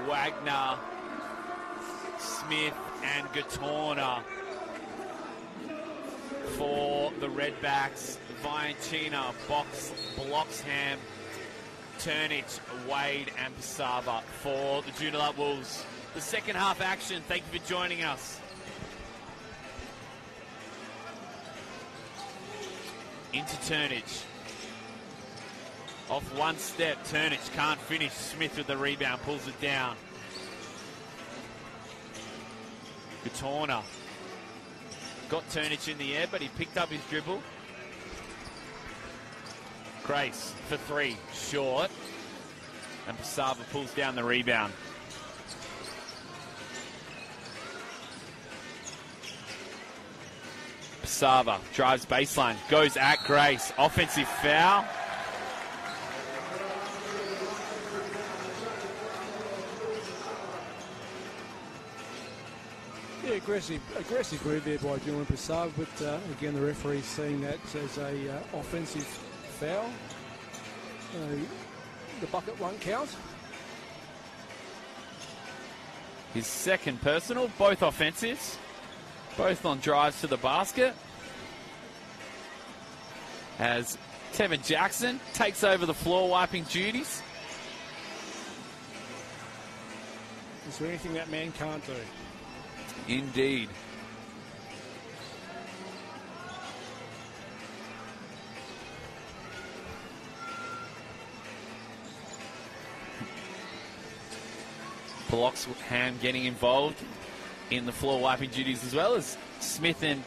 Wagner, Smith and Gatorna for the Redbacks. Viancina, Box, Bloxham, Turnich, Wade and Pesava for the Joondalup Wolves. The second half action. Thank you for joining us. Into Turnich. Off one step, Turnich can't finish. Smith with the rebound, pulls it down. Gatorna got Turnich in the air, but he picked up his dribble. Grace for three, short. And Pesava pulls down the rebound. Pesava drives baseline, goes at Grace. Offensive foul. Yeah, aggressive move there by Julian Pesava, but again, the referee's seeing that as a offensive foul. The bucket won't count. His second personal, both offensives, both on drives to the basket. As Tevin Jackson takes over the floor wiping duties. Is there anything that man can't do? Indeed. Bloxham getting involved in the floor wiping duties as well as Smith and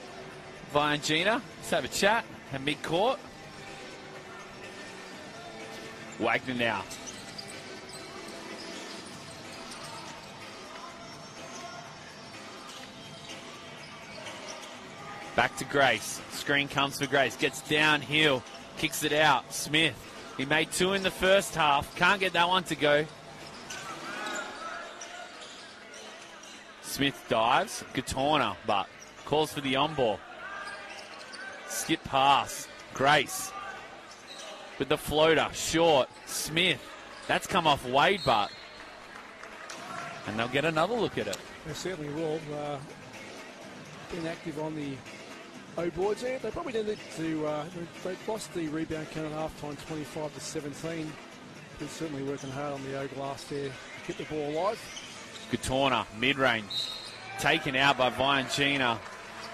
Viancina. Let's have a chat at mid-court. Wagner now. Back to Grace. Screen comes for Grace. Gets downhill. Kicks it out. Smith. He made two in the first half. Can't get that one to go. Smith dives. Gatorna, but calls for the on-ball. Skip pass. Grace. With the floater. Short. Smith. That's come off Wade, but. And they'll get another look at it. They certainly will. Been active on the O-boards there. They probably didn't need to. They lost the rebound count at half-time 25-17. They're certainly working hard on the O-glass there to keep the ball alive. Gatorna, mid-range. Taken out by Viancina.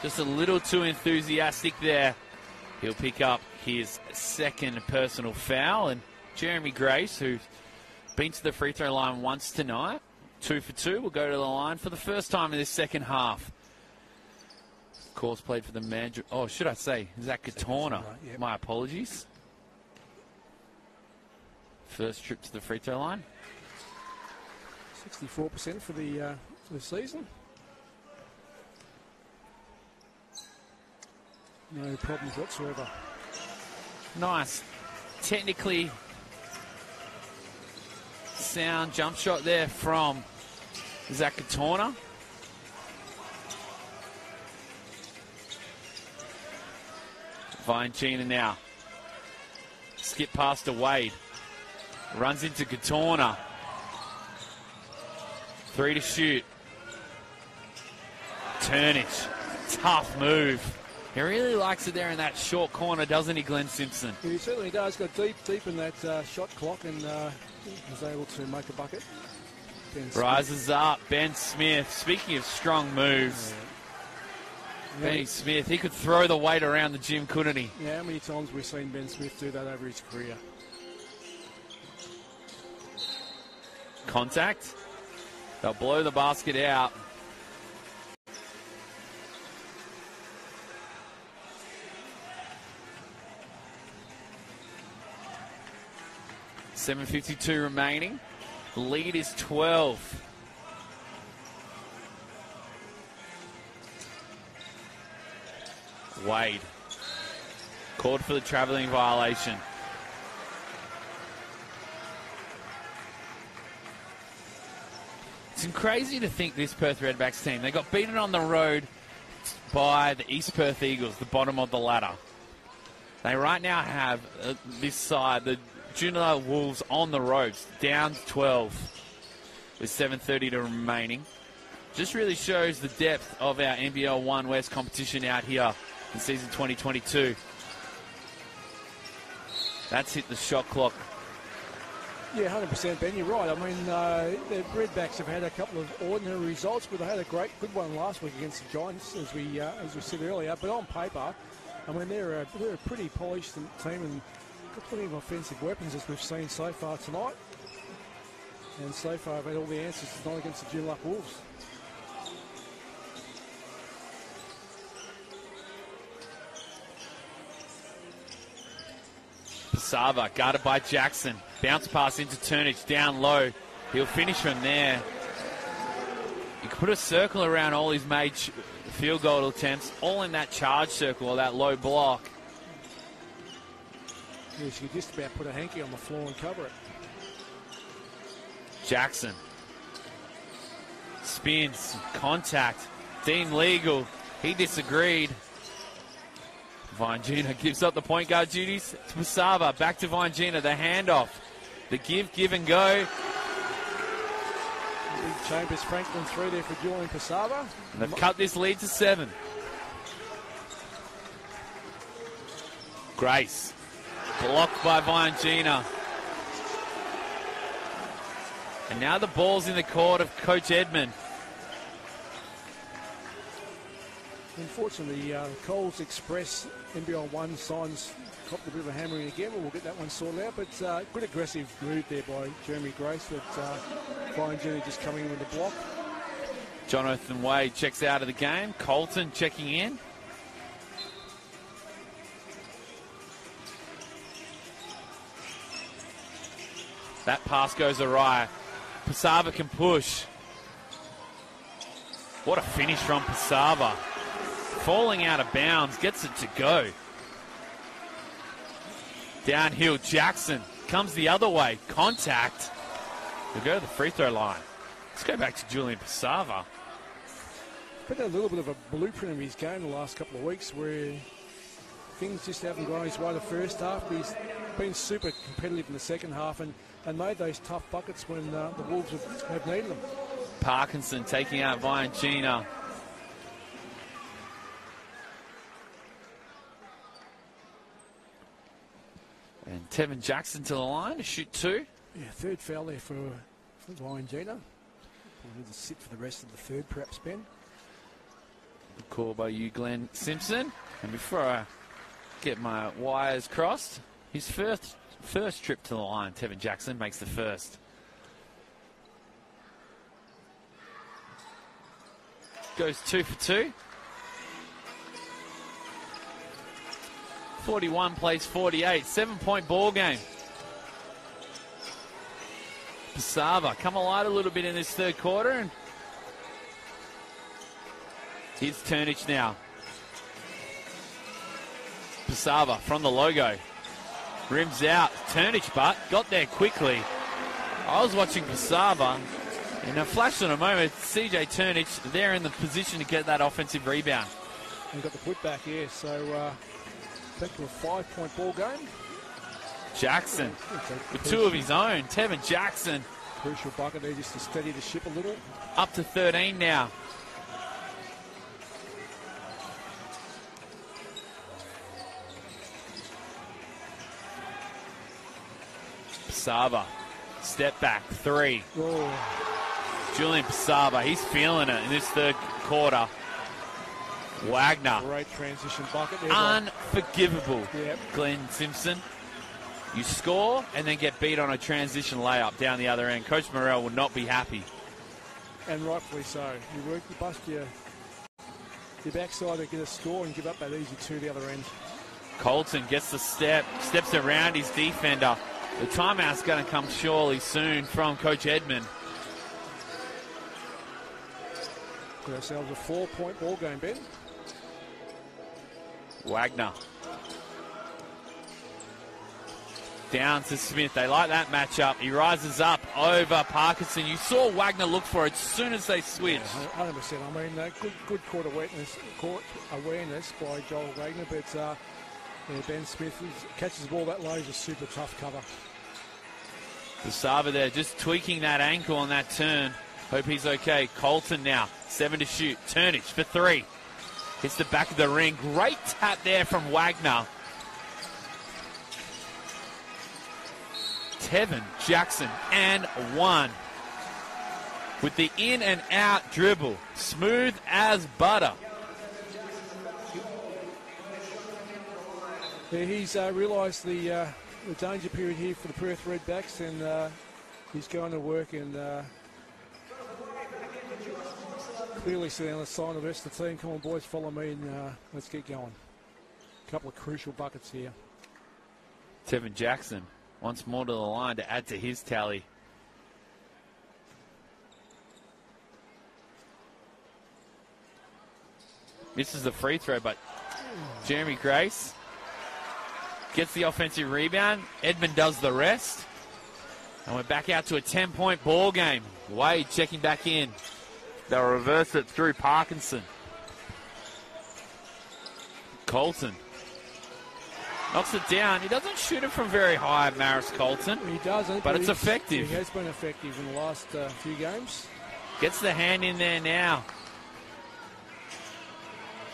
Just a little too enthusiastic there. He'll pick up his second personal foul. And Jeremy Grace, who's been to the free throw line once tonight, 2 for 2, will go to the line for the first time in this second half. Course played for the man. Oh, should I say Zach Gatorna? Right, yep. My apologies. First trip to the free throw line. 64% for the season. No problems whatsoever. Nice, technically sound jump shot there from Zach Gatorna. Viancina now. Skip past to Wade. Runs into Gatorna. 3 to shoot. Turnich. Tough move He really likes it there in that short corner, doesn't he, Glenn Simpson? He certainly does. Got deep in that shot clock and was able to make a bucket. Rises up, Ben Smith. Speaking of strong moves, Benny Smith, he could throw the weight around the gym, couldn't he? Yeah, how many times we've seen Ben Smith do that over his career? Contact. They'll blow the basket out. .752 remaining. The lead is 12. Wade. Called for the travelling violation. It's crazy to think this Perth Redbacks team, they got beaten on the road by the East Perth Eagles, the bottom of the ladder. They right now have this side, the Juondalup Wolves, on the ropes, down to 12 with 7:30 to remaining. Just really shows the depth of our NBL 1 West competition out here in season 2022. That's hit the shot clock. Yeah, 100%, Ben. You're right. I mean, the Redbacks have had a couple of ordinary results, but they had a good one last week against the Giants, as we said earlier. But on paper, I mean, they're a pretty polished team and got plenty of offensive weapons, as we've seen so far tonight. And so far, I've had all the answers tonight against the Joondalup Wolves. Pesava, guarded by Jackson. Bounce pass into Turnage, down low. He'll finish from there. You can put a circle around all his made field goal attempts, all in that charge circle or that low block. Yes, you just about put a hanky on the floor and cover it. Jackson. Spins, contact. Dean Legal, he disagreed. Vangina gives up the point guard duties to Pesava. Back to Vangina, the handoff. The give and go. Big Chambers Franklin through there for Julian Pesava. And they've cut this lead to 7. Grace. Blocked by Vangina. And now the ball's in the court of Coach Edmund. Unfortunately, Coles Express NBL 1 signs copped a bit of a hammering again, but we'll get that one sorted out. But good aggressive move there by Jeremy Grace, but Vangina just coming in with the block. Jonathan Wade checks out of the game. Colton checking in. That pass goes awry. Pesava can push. What a finish from Pesava. Falling out of bounds, gets it to go. Downhill, Jackson comes the other way. Contact. We'll go to the free throw line. Let's go back to Julian Pesava. Been a little bit of a blueprint of his game the last couple of weeks where things just haven't gone his way the first half. He's been super competitive in the second half and made those tough buckets when the Wolves have needed them. Parkinson taking out Vangina. And Tevin Jackson to the line to shoot 2. Yeah, third foul there for Vangina. We'll need to sit for the rest of the third, perhaps, Ben. Good call by you, Glenn Simpson. And before I get my wires crossed, his first trip to the line, Tevin Jackson makes the first. Goes 2 for 2. 41 plays 48. 7-point ball game. Pesava come alive a little bit in this third quarter. And here's Turnage now. Pesava from the logo. Rims out. Turnage, but got there quickly. I was watching Pesava. In a flash in a moment, CJ Turnage there in the position to get that offensive rebound. And got the putback, yeah. So back to a 5-point ball game. Jackson with 2 of his own. Tevin Jackson. Crucial bucket there just to steady the ship a little. Up to 13 now. Pesava. Step back, 3. Oh, Julian Pesava, he's feeling it in this third quarter. Wagner. great transition bucket there. Unforgivable. Yep. Glenn Simpson. You score and then get beat on a transition layup down the other end. Coach Morrell will not be happy. And rightfully so. You bust your backside to get a score and give up that easy 2 the other end. Colton gets the steps around his defender. The timeout's going to come surely soon from Coach Edmond. Got ourselves a 4-point ball game, Ben. Wagner. Down to Smith. They like that matchup. He rises up over Parkinson. You saw Wagner look for it as soon as they switched. Yeah, 100%. I mean, good court awareness by Joel Wagner, but Ben Smith catches the ball that low is a super tough cover. Pesava there just tweaking that ankle on that turn. Hope he's okay. Colton now, 7 to shoot. Turnage for 3. Hits the back of the ring. Great tap there from Wagner. Tevin Jackson and 1. With the in and out dribble. Smooth as butter. Yeah, he's realised the danger period here for the Perth Redbacks, and he's going to work and clearly setting a sign of the rest of the team. Come on, boys, follow me, and let's get going. A couple of crucial buckets here. Tevin Jackson once more to the line to add to his tally. Misses the free throw, but Jeremy Grace gets the offensive rebound. Edmond does the rest. And we're back out to a 10-point ball game. Wade checking back in. They'll reverse it through Parkinson. Colton knocks it down. He doesn't shoot it from very high, Maris Colton. He doesn't. But it's effective. He has been effective in the last few games. Gets the hand in there now.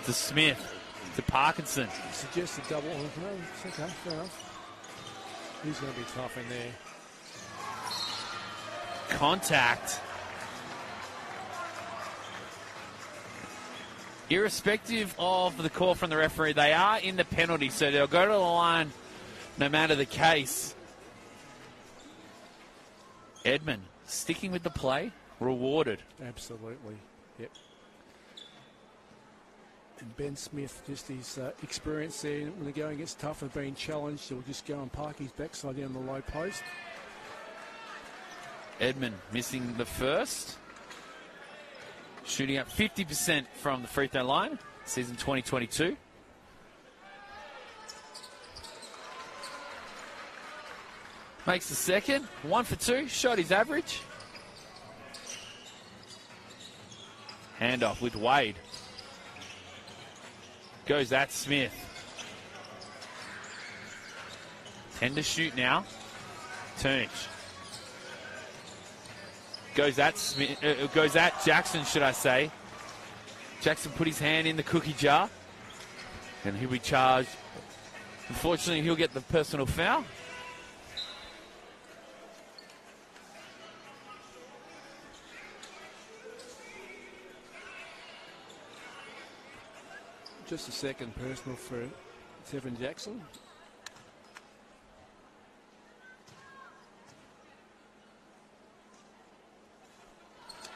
To Smith. To Parkinson. Suggests a double. No, it's okay. Fair enough. He's going to be tough in there. Contact. Irrespective of the call from the referee, they are in the penalty, so they'll go to the line no matter the case. Edmond sticking with the play, rewarded. Absolutely. Yep. And Ben Smith, just his experience there, when the going gets tough and being challenged, he'll just go and park his backside down the low post. Edmond missing the first. Shooting up 50% from the free throw line, season 2022. Makes the second, 1 for 2, shot his average. Handoff with Wade. Goes at Smith. 10 to shoot now. Turnage. Goes at Smith, goes at Jackson, should I say. Jackson put his hand in the cookie jar. And he'll be charged. Unfortunately, he'll get the personal foul. Just a second personal for Tevin Jackson.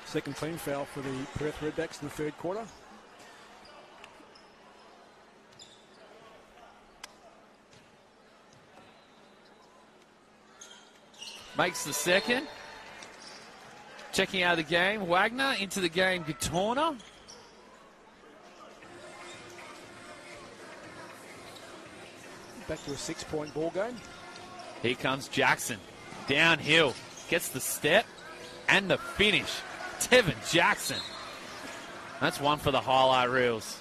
Second team foul for the Perth Redbacks in the third quarter. Makes the second. Checking out of the game, Wagner. Into the game, Gatorna. Back to a 6-point ball game. Here comes Jackson. Downhill. Gets the step and the finish. Tevin Jackson. That's one for the highlight reels.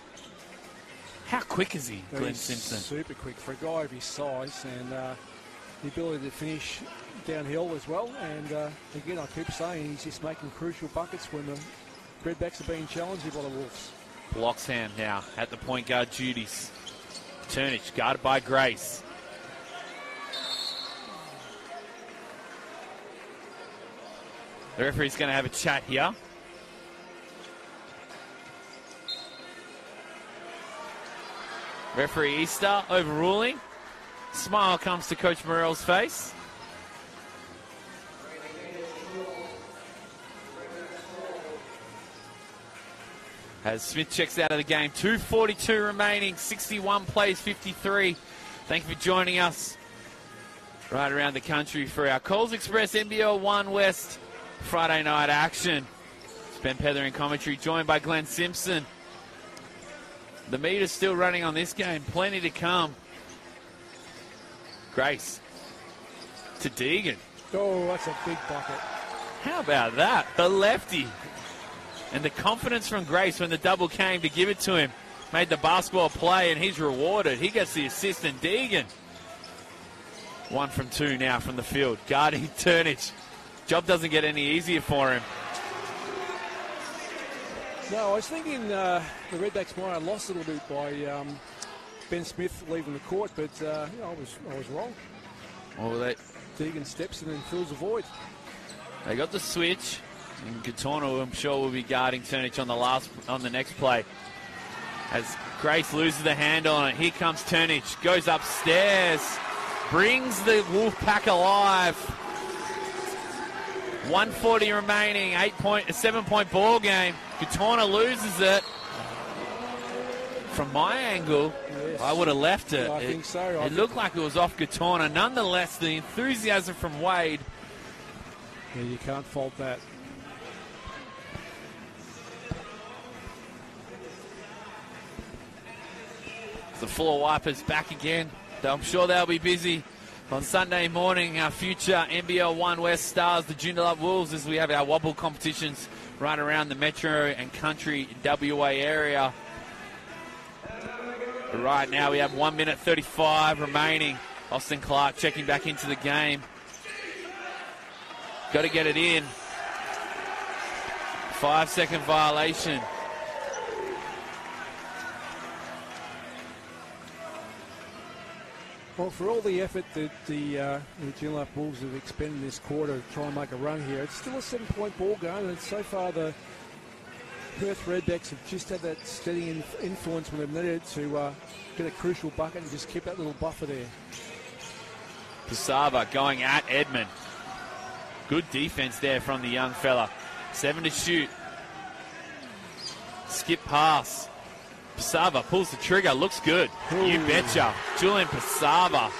How quick is he, Glenn Simpson? Super quick for a guy of his size, and the ability to finish downhill as well. And again, I keep saying he's just making crucial buckets when the Redbacks are being challenged by the Wolves. Bloxham now at the point guard duties. Turnage guarded by Grace. The referee's going to have a chat here. Referee Easter overruling. Smile comes to Coach Morell's face. As Smith checks out of the game. 2:42 remaining, 61 plays 53. Thank you for joining us right around the country for our Coles Express NBL 1 West Friday night action. It's Ben Pether in commentary, joined by Glenn Simpson. The meter's still running on this game. Plenty to come. Grace to Deegan. Oh, that's a big bucket. How about that? The lefty. And the confidence from Grace when the double came to give it to him. Made the basketball play, and he's rewarded. He gets the assist, and Deegan. 1 from 2 now from the field. Guarding Turnage. Job doesn't get any easier for him. No, I was thinking the Redbacks might have lost a little bit by Ben Smith leaving the court, but I was wrong. Well, Deegan steps in and fills the void. They got the switch. And Gatorno, I'm sure, will be guarding Turnage on the next play. As Grace loses the handle on it, here comes Turnage. Goes upstairs. Brings the Wolfpack alive. 1:40 remaining. 7-point ball game. Gatorno loses it. From my angle, yes, I would have left it. I think so. It looked like it was off Gatorno. Nonetheless, the enthusiasm from Wade. Yeah, you can't fault that. The floor wipers back again. I'm sure they'll be busy on Sunday morning. Our future NBL 1 West stars, the Joondalup Wolves, as we have our wobble competitions right around the metro and country WA area. But right now we have 1 minute 35 remaining. Austin Clark checking back into the game. Got to get it in. 5-second violation. Well, for all the effort that the Joondalup Wolves have expended this quarter to try and make a run here, it's still a 7-point ball game, and so far the Perth Redbacks have just had that steady influence when they've needed to get a crucial bucket and just keep that little buffer there. Pesava going at Edmund. Good defense there from the young fella. 7 to shoot. Skip pass. Pesava pulls the trigger, looks good. Ooh. You betcha. Julian Pesava.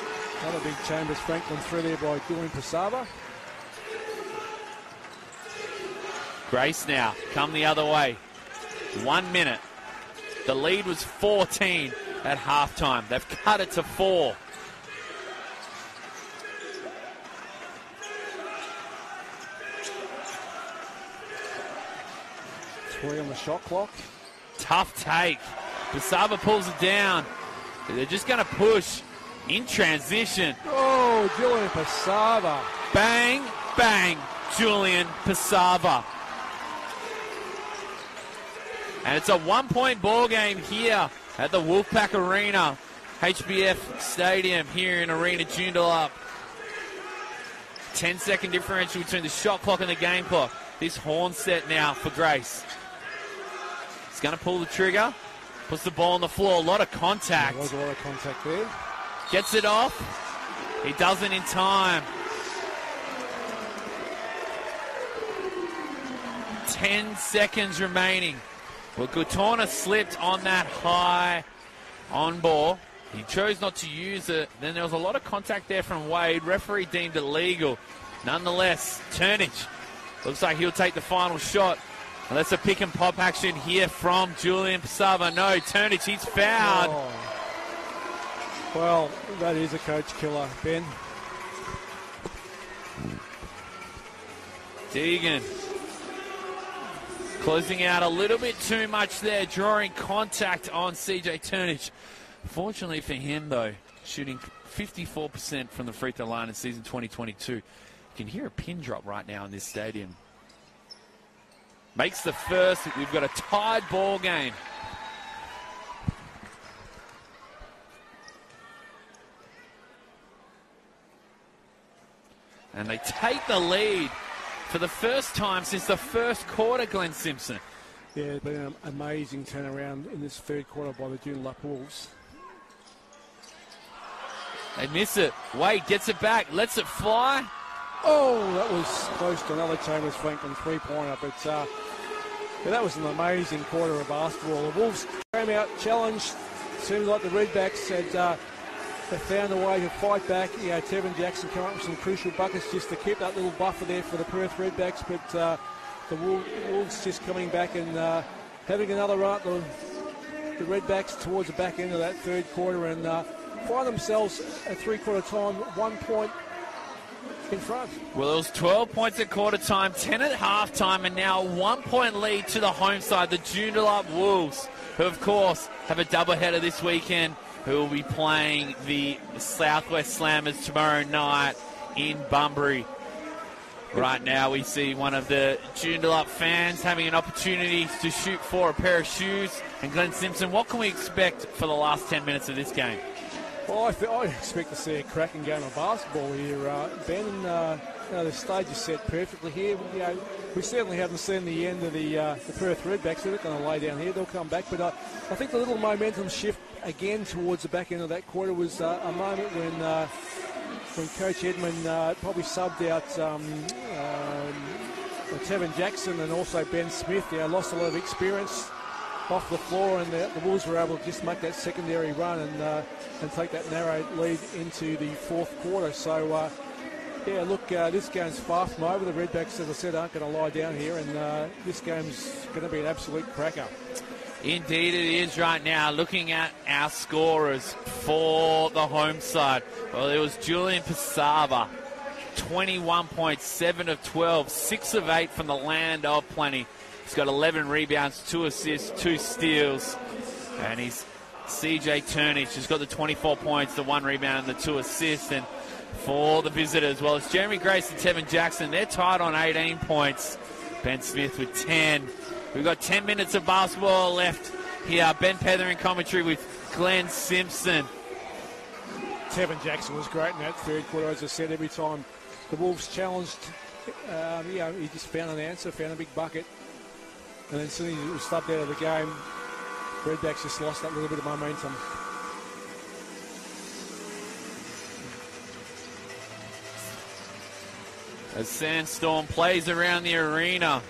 Another big Chambers Franklin through there by Julian Pesava. Grace now, come the other way. 1 minute. The lead was 14 at halftime. They've cut it to 4. Three on the shot clock. Tough take. Pesava pulls it down. They're just going to push in transition. Oh, Julian Pesava. Bang, bang, Julian Pesava. And it's a 1-point ball game here at the Wolfpack Arena, HBF Stadium here in Arena Joondalup. 10-second differential between the shot clock and the game clock. This horn set now for Grace. He's going to pull the trigger. Puts the ball on the floor. A lot of contact. There was a lot of contact there. Gets it off. He doesn't in time. 10 seconds remaining. Well, Gatorno slipped on that high on ball. He chose not to use it. Then there was a lot of contact there from Wade. Referee deemed it legal. Nonetheless, Turnage looks like he'll take the final shot. And that's a pick and pop action here from Julian Pesava. No, Turnage, he's fouled. Oh. Well, that is a coach killer, Ben. Deegan closing out a little bit too much there, drawing contact on CJ Turnage. Fortunately for him, though, shooting 54% from the free throw line in season 2022. You can hear a pin drop right now in this stadium. Makes the first. We've got a tied ball game. And they take the lead for the first time since the first quarter, Glenn Simpson. Yeah, it's been an amazing turnaround in this third quarter by the Joondalup Wolves. They miss it. Wade gets it back, lets it fly. Oh, that was close to another Chambers Franklin three-pointer, but yeah, that was an amazing quarter of basketball. The Wolves came out challenged. Seems like the Redbacks had they found a way to fight back. You know, Tevin Jackson come up with some crucial buckets just to keep that little buffer there for the Perth Redbacks, but the Wolves just coming back and having another run at the Redbacks towards the back end of that third quarter and find themselves at three-quarter time, 1 point in front. Well, it was 12 points at quarter time, 10 at halftime, and now a 1 point lead to the home side, the Joondalup Wolves, who, of course, have a doubleheader this weekend, who will be playing the Southwest Slammers tomorrow night in Bunbury. Right now, we see one of the Joondalup fans having an opportunity to shoot for a pair of shoes. And Glenn Simpson, what can we expect for the last 10 minutes of this game? Well, I expect to see a cracking game of basketball here, Ben. The stage is set perfectly here. You know, we certainly haven't seen the end of the Perth Redbacks. They're not going to lay down here. They'll come back. But I think the little momentum shift again towards the back end of that quarter was a moment when Coach Edmund probably subbed out Tevin Jackson and also Ben Smith. They lost a lot of experience off the floor, and the Wolves were able to just make that secondary run and take that narrow lead into the fourth quarter. So, yeah, look, this game's far from over. The Redbacks, as I said, aren't going to lie down here, and this game's going to be an absolute cracker. Indeed it is right now. Looking at our scorers for the home side. Well, it was Julian Pesava, 21 points, 7 of 12, 6 of 8 from the land of plenty. He's got 11 rebounds, 2 assists, 2 steals. And he's CJ Turnage has got the 24 points, the 1 rebound, and the 2 assists. And for the visitors, well, it's Jeremy Grace and Tevin Jackson. They're tied on 18 points. Ben Smith with 10. We've got 10 minutes of basketball left here. Ben Pether in commentary with Glenn Simpson. Tevin Jackson was great in that third quarter. As I said, every time the Wolves challenged, he just found an answer, found a big bucket. And then as soon as he was subbed out of the game, Redbacks just lost that little bit of momentum. As Sandstorm plays around the arena.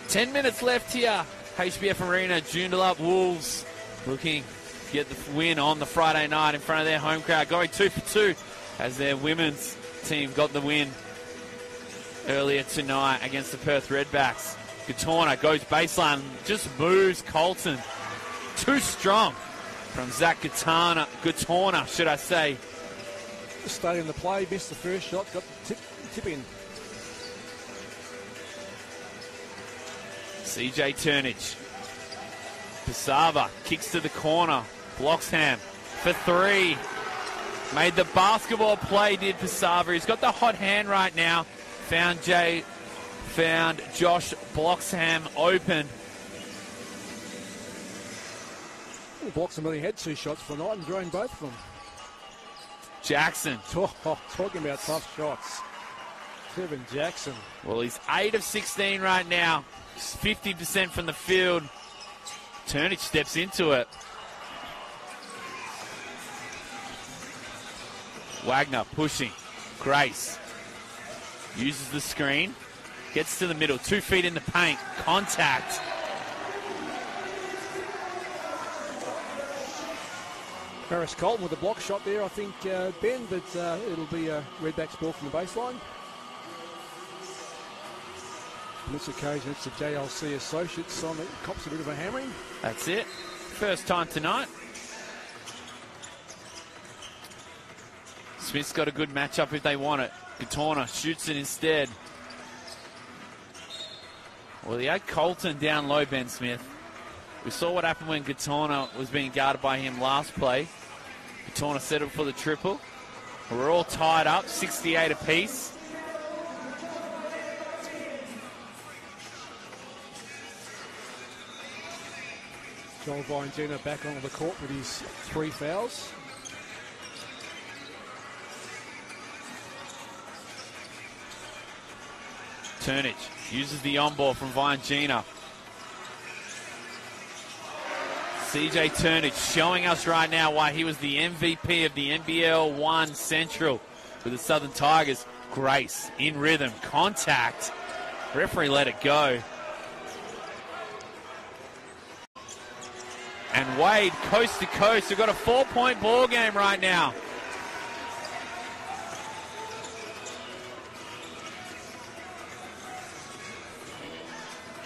10 minutes left here. HBF Arena, Joondalup Wolves looking to get the win on the Friday night in front of their home crowd. Going 2 for 2 as their women's team got the win earlier tonight against the Perth Redbacks. Gatorna goes baseline, just moves Colton. Too strong from Zach Gatorna, should I say. Stayed in the play, missed the first shot, got the tip in. CJ Turnage. Pesava kicks to the corner. Bloxham for 3. Made the basketball play, did Pesava. He's got the hot hand right now. Found Josh Bloxham open. Bloxham only had 2 shots for the night and drained both of them. Jackson. Talking about tough shots. Tevin Jackson. Well, he's 8 of 16 right now. 50% from the field. Turnage steps into it. Wagner pushing. Grace uses the screen. Gets to the middle. 2 feet in the paint. Contact. Paris Colton with a block shot there, I think, Ben, but it'll be a Redbacks ball from the baseline. On this occasion, it's the JLC Associates on the cops a bit of a hammering. That's it. First time tonight. Smith's got a good matchup if they want it. Gatorna shoots it instead. Well, he had Colton down low, Ben Smith. We saw what happened when Gatorna was being guarded by him last play. Gatorna settled for the triple. We're all tied up, 68 apiece. Joel Viangina back onto the court with his 3 fouls. Turnage uses the on-ball from Viangina. CJ Turnage showing us right now why he was the MVP of the NBL 1 Central with the Southern Tigers. Grace in rhythm, contact. Referee let it go. And Wade coast to coast. We've got a 4-point ball game right now.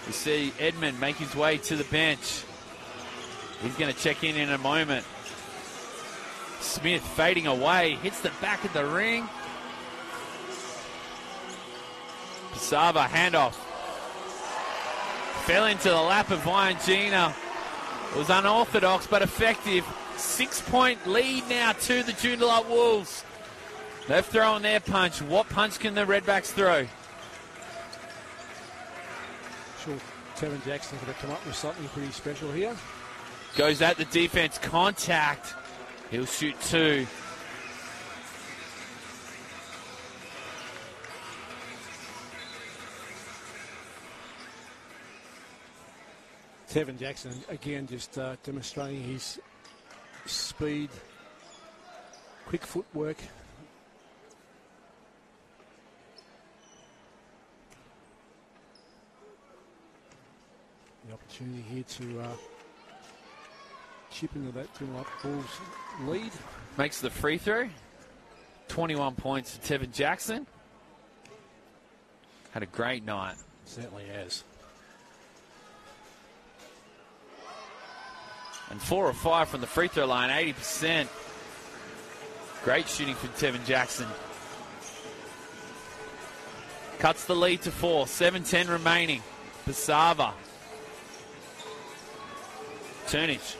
We see Edmund make his way to the bench. He's going to check in a moment. Smith fading away, hits the back of the ring. Pesava handoff. Fell into the lap of Viangina. It was unorthodox but effective. 6-point lead now to the Joondalup Wolves. They've thrown their punch. What punch can the Redbacks throw? Sure, Tevin Jackson's going to come up with something pretty special here. Goes at the defense, contact. He'll shoot 2. Tevin Jackson, again, just demonstrating his speed, quick footwork. The opportunity here to chip into that Joondalup Bulls lead. Makes the free throw. 21 points for Tevin Jackson. Had a great night. Certainly has. And 4 of 5 from the free throw line, 80%. Great shooting from Tevin Jackson. Cuts the lead to 4, 7-10 remaining. Pesava. Turnage.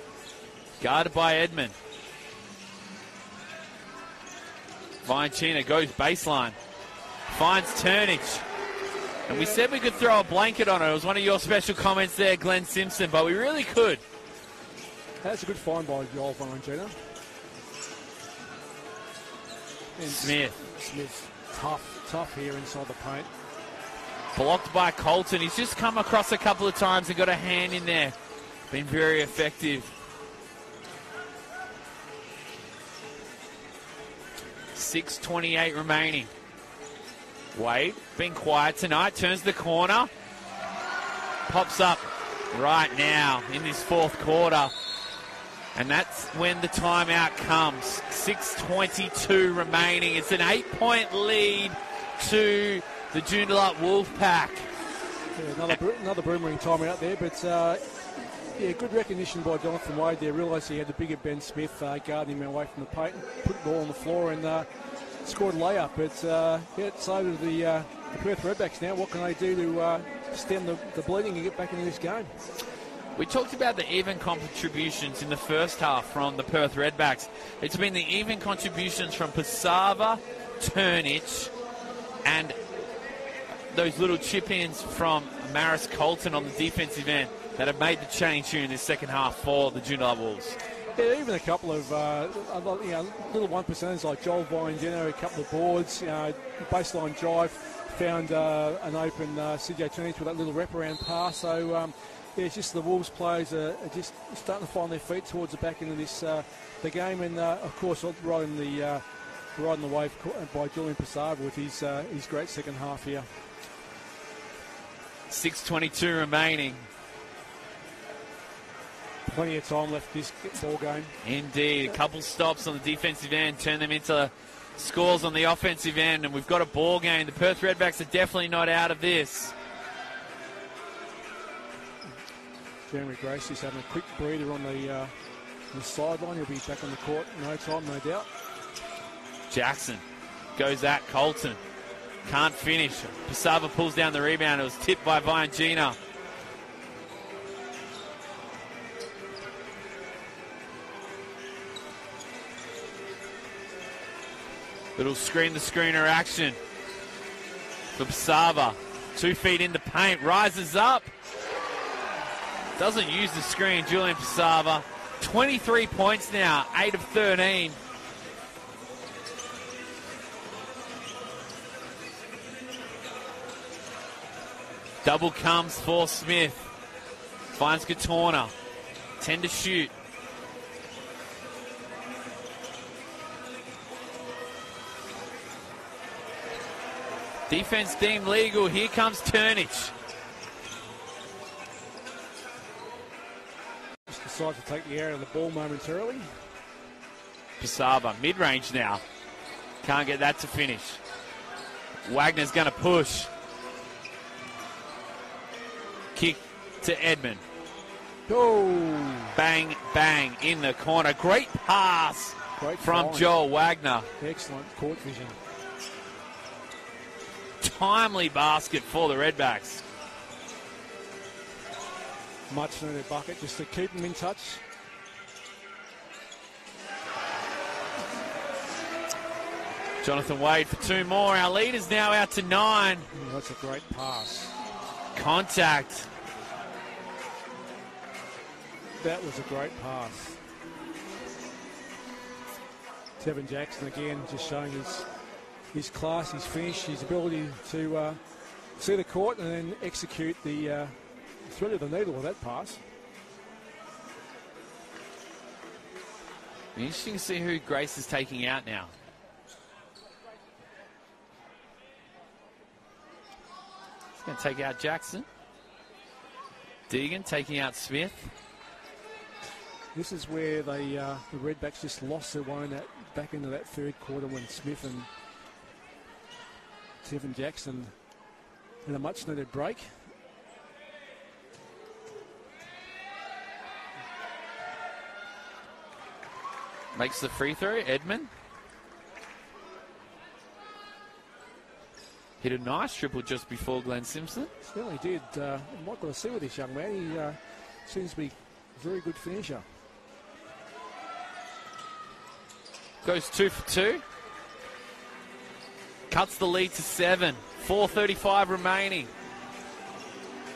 Guarded by Edmund. Viangina goes baseline. Finds Turnage. And we said we could throw a blanket on it. It was one of your special comments there, Glenn Simpson, but we really could. That's a good find by Joel Viangina. Smith. Tough here inside the paint. Blocked by Colton. He's just come across a couple of times and got a hand in there. Been very effective. 6:28 remaining. Wade, been quiet tonight, turns the corner. Pops up right now in this 4th quarter. And that's when the timeout comes. 6:22 remaining. It's an 8-point lead to the Joondalup Wolfpack. Yeah, another boomerang timeout there, but yeah, good recognition by Jonathan Wade there. Realised he had the bigger Ben Smith guarding him away from the paint, put the ball on the floor and scored a layup. But yeah, so do the Perth Redbacks now. What can they do to stem the bleeding and get back into this game? We talked about the even contributions in the first half from the Perth Redbacks. It's been the even contributions from Pesava, Turnage, and those little chip-ins from Maris Colton on the defensive end that have made the change here in this second half for the Joondalup Wolves. Yeah, even a couple of little 1%ers like Joel Viangina, a couple of boards, baseline drive, found an open CJ Turnage with that little wraparound pass. So yeah, it's just the Wolves players are just starting to find their feet towards the back end of this the game, and of course riding the wave by Julian Pesava with his great second half here. 6:22 remaining. Plenty of time left this ball game. Indeed, a couple stops on the defensive end, turn them into scores on the offensive end, and we've got a ball game. The Perth Redbacks are definitely not out of this. Jeremy Grace is having a quick breather on the sideline. He'll be back on the court in no time, no doubt. Jackson goes at Colton. Can't finish. Pesava pulls down the rebound. It was tipped by Viangina. Little screen-the-screener action for Pesava. 2 feet in the paint. Rises up. Doesn't use the screen, Julian Pesava. 23 points now, 8 of 13. Double comes for Smith. Finds Gatorna. 10 to shoot. Defense deemed legal. Here comes Turnage. Just decides to take the air of the ball momentarily. Pesava, mid-range now. Can't get that to finish. Wagner's going to push. Kick to Edmund. Oh! Bang, bang in the corner. Great pass from find. Joel Wagner. Excellent court vision. Timely basket for the Redbacks. Much needed bucket just to keep them in touch. Jonathan Wade for 2 more. Our lead is now out to 9. Oh, that's a great pass. Contact. That was a great pass. Tevin Jackson again just showing his class, his finish, his ability to see the court and then execute the thread of the needle with that pass. Interesting to see who Grace is taking out now. He's going to take out Jackson. Deegan taking out Smith. This is where the Redbacks just lost their way back into that third quarter when Smith and Tevin Jackson had a much needed break. Makes the free throw, Edmund. Hit a nice triple just before Glenn Simpson. Certainly did. I'm not going to see with this young man. He seems to be a very good finisher. Goes 2 for 2. Cuts the lead to 7. 4:35 remaining.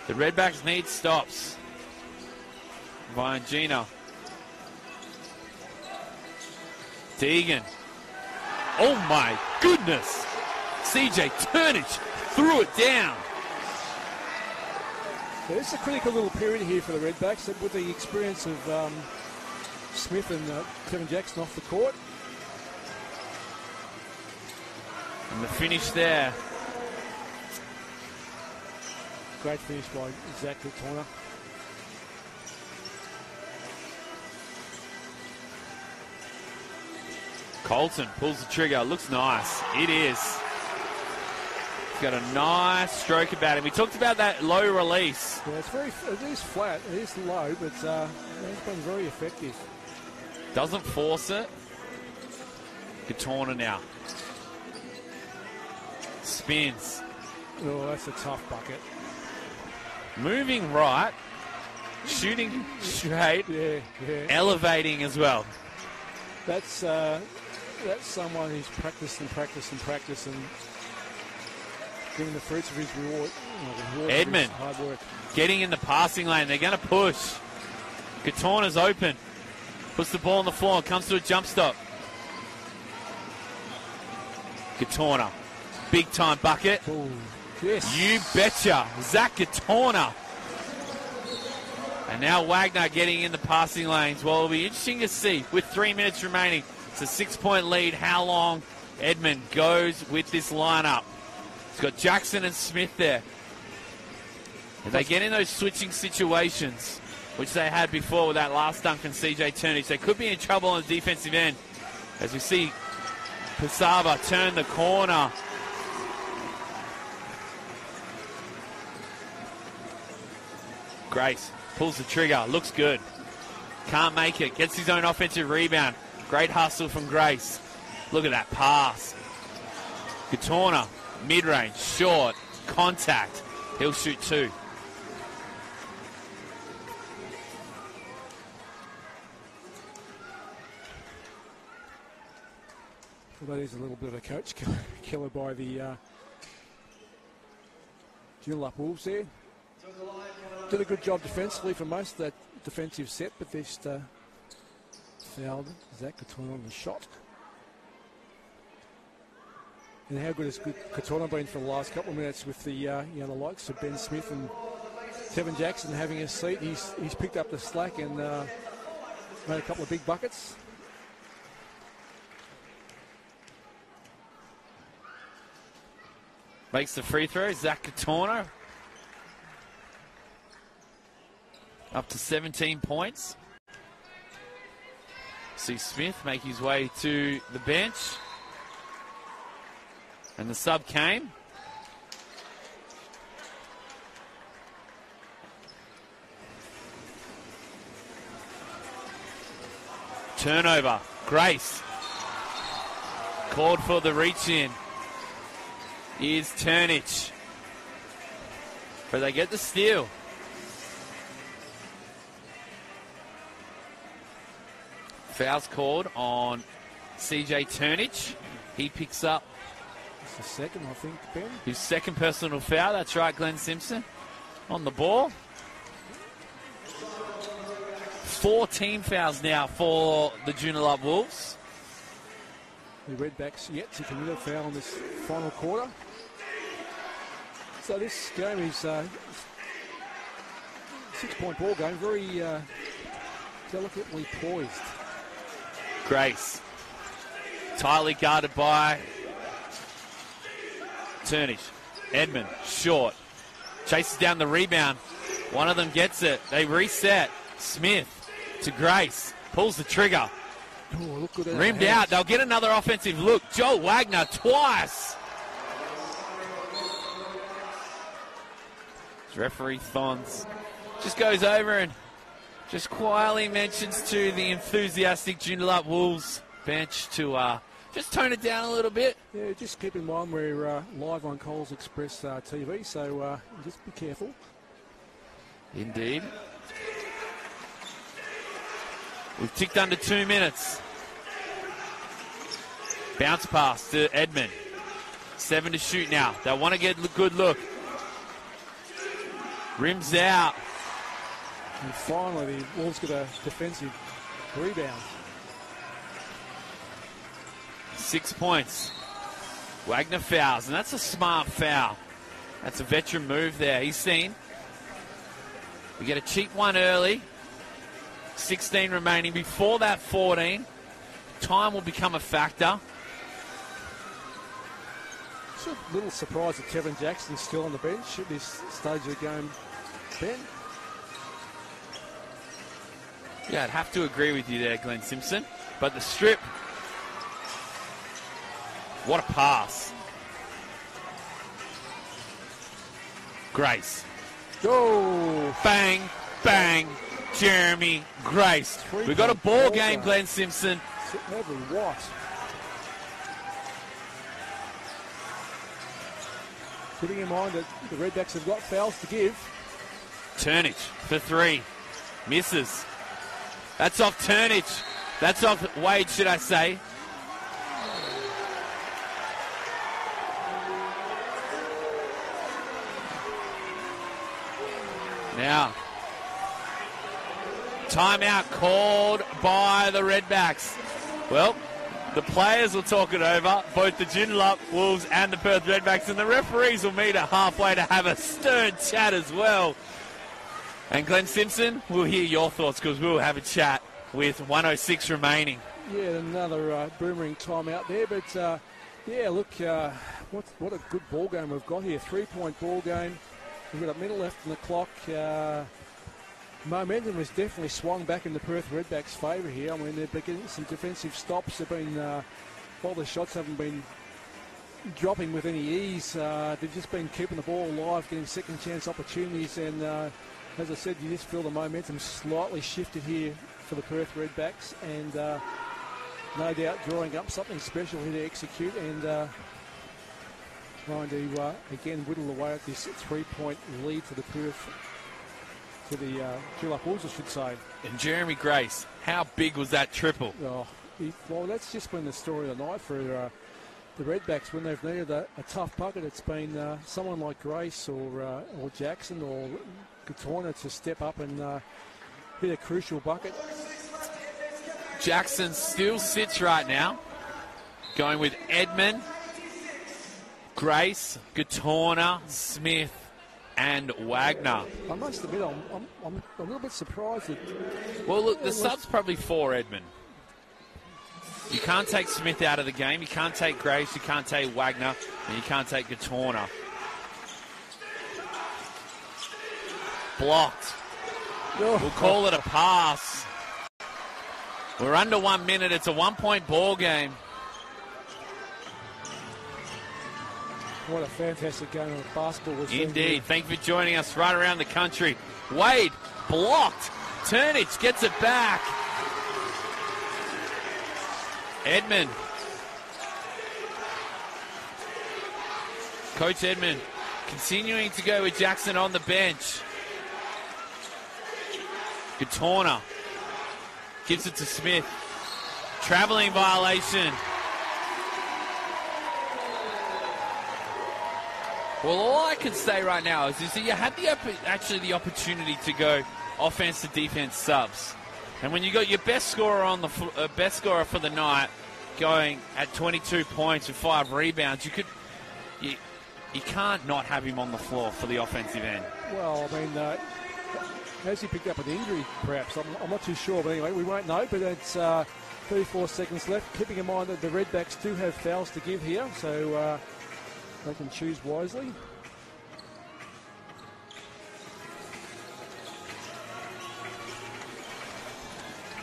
The Redbacks need stops. Viangina. Deegan. Oh my goodness. CJ Turnage threw it down. Yeah, it's a critical little period here for the Redbacks with the experience of Smith and Tevin Jackson off the court. And the finish there. Great finish by Zach Gatorna. Colton pulls the trigger. Looks nice. It is. He's got a nice stroke about him. We talked about that low release. Yeah, it is flat. It is low, but it's been very effective. Doesn't force it. Gatorna now. Spins. Oh, that's a tough bucket. Moving right. Shooting straight. Yeah. Elevating as well. That's someone who's practiced and getting the fruits of his reward. Edmund hard work. getting in the passing lane. They're going to push. Gatorna's open. Puts the ball on the floor and comes to a jump stop. Gatorna. Big time bucket. Ooh, yes. You betcha. Zach Gatorna. And now Wagner getting in the passing lanes. Well, it'll be interesting to see with 3 minutes remaining. It's a 6-point lead. How long Edmund goes with this lineup. He's got Jackson and Smith there. If they get in those switching situations, which they had before with that last dunk and CJ Turnage, they could be in trouble on the defensive end. As we see Pesava turn the corner. Grace pulls the trigger. Looks good. Can't make it. Gets his own offensive rebound. Great hustle from Grace. Look at that pass. Gatorna, mid-range, short, contact. He'll shoot 2. Well, that is a little bit of a coach killer by the Joondalup Wolves there. Did a good job defensively for most of that defensive set, but they just fouled Zach Gatorna on the shot. And how good has Katona been for the last couple of minutes with the the likes of Ben Smith and Tevin Jackson having a seat. He's picked up the slack and made a couple of big buckets. Makes the free throw, Zach Katona. Up to 17 points. See Smith make his way to the bench. And the sub came. Turnover. Grace. Called for the reach in. Is Turnich. But they get the steal. Foul's called on CJ Turnich. He picks up the second, I think, Ben. His second personal foul. That's right, Glenn Simpson on the ball. 4 team fouls now for the Joondalup Wolves. The Redbacks yet to commit a foul in this final quarter. So this game is a 6-point ball game, very delicately poised. Grace. Tightly guarded by Turnage. Edmund, short. Chases down the rebound. One of them gets it. They reset. Smith to Grace. Pulls the trigger. Oh, look good at Rimmed out. They'll get another offensive look. Joe Wagner twice. Referee Thons just goes over and just quietly mentions to the enthusiastic Joondalup Wolves bench to just tone it down a little bit. Yeah, just keep in mind we're live on Coles Express TV, so just be careful. Indeed. We've ticked under 2 minutes. Bounce pass to Edmund. 7 to shoot now. They want to get a good look. Rims out. And finally, the Wolves get a defensive rebound. 6 points. Wagner fouls, and that's a smart foul. That's a veteran move there. He's seen. We get a cheap one early. 16 remaining. Before that, 14. Time will become a factor. It's a little surprised that Tevin Jackson's still on the bench at this stage of the game, Ben. Yeah, I'd have to agree with you there, Glenn Simpson. But the strip, what a pass. Grace. Go! Bang, bang, Jeremy Grace. We've got a ball game, Glenn Simpson. Every what? Keeping in mind that the Redbacks have got fouls to give. Turnage for 3. Misses. That's off Turnage. That's off Wade, should I say. Now, timeout called by the Redbacks. Well, the players will talk it over, both the Joondalup Wolves and the Perth Redbacks, and the referees will meet at halfway to have a stern chat as well. And Glenn Simpson, we'll hear your thoughts because we'll have a chat with 1:06 remaining. Yeah, another boomerang timeout there, but yeah, look, what a good ball game we've got here. 3-point ball game. We've got a minute left in the clock. Momentum has definitely swung back in the Perth Redbacks' favour here. I mean, they've been getting some defensive stops. They've been, while the shots haven't been dropping with any ease, they've just been keeping the ball alive, getting second chance opportunities. And as I said, you just feel the momentum slightly shifted here for the Perth Redbacks, and no doubt drawing up something special here to execute and trying to again whittle away at this 3-point lead for the Perth. To the Joondalup Wolves, I should say. And Jeremy Grace, how big was that triple? Oh, well, that's just been the story of the night for the Redbacks. When they've needed a tough bucket, it's been someone like Grace or Jackson or Gatorna to step up and hit a crucial bucket. Jackson still sits right now, going with Edmund Grace, Gatorna, Smith, and Wagner. I must admit, I'm a little bit surprised that... Well, look, the sub's probably for Edmund. You can't take Smith out of the game. You can't take Grace. You can't take Wagner. And you can't take Gatorna. Blocked. We'll call it a pass. We're under 1 minute. It's a 1-point ball game. What a fantastic game of basketball was. Indeed. Thank you for joining us right around the country. Wade, blocked. Turnage gets it back. Edmund. Coach Edmund continuing to go with Jackson on the bench. Gatorna gives it to Smith. Traveling violation. Well, all I can say right now is that you had the opportunity to go offense to defense subs, and when you got your best scorer on the best scorer for the night going at 22 points with 5 rebounds, you can't not have him on the floor for the offensive end. Well, I mean, has he picked up an injury? Perhaps I'm not too sure, but anyway, we won't know. But it's 34 seconds left. Keeping in mind that the Redbacks do have fouls to give here, so. They can choose wisely.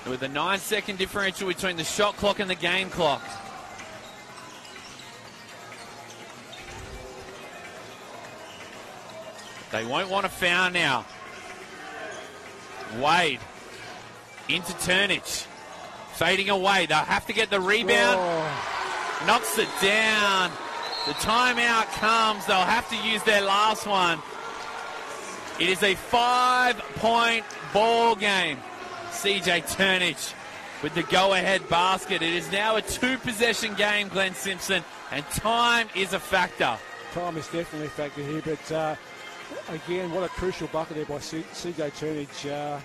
With a 9-second differential between the shot clock and the game clock. They won't want a foul now. Wade into Turnage. Fading away. They'll have to get the rebound. Oh. Knocks it down. The timeout comes. They'll have to use their last one. It is a 5-point ball game. CJ Turnage with the go-ahead basket. It is now a 2-possession game, Glenn Simpson, and time is a factor. Time is definitely a factor here, but again, what a crucial bucket there by CJ Turnage.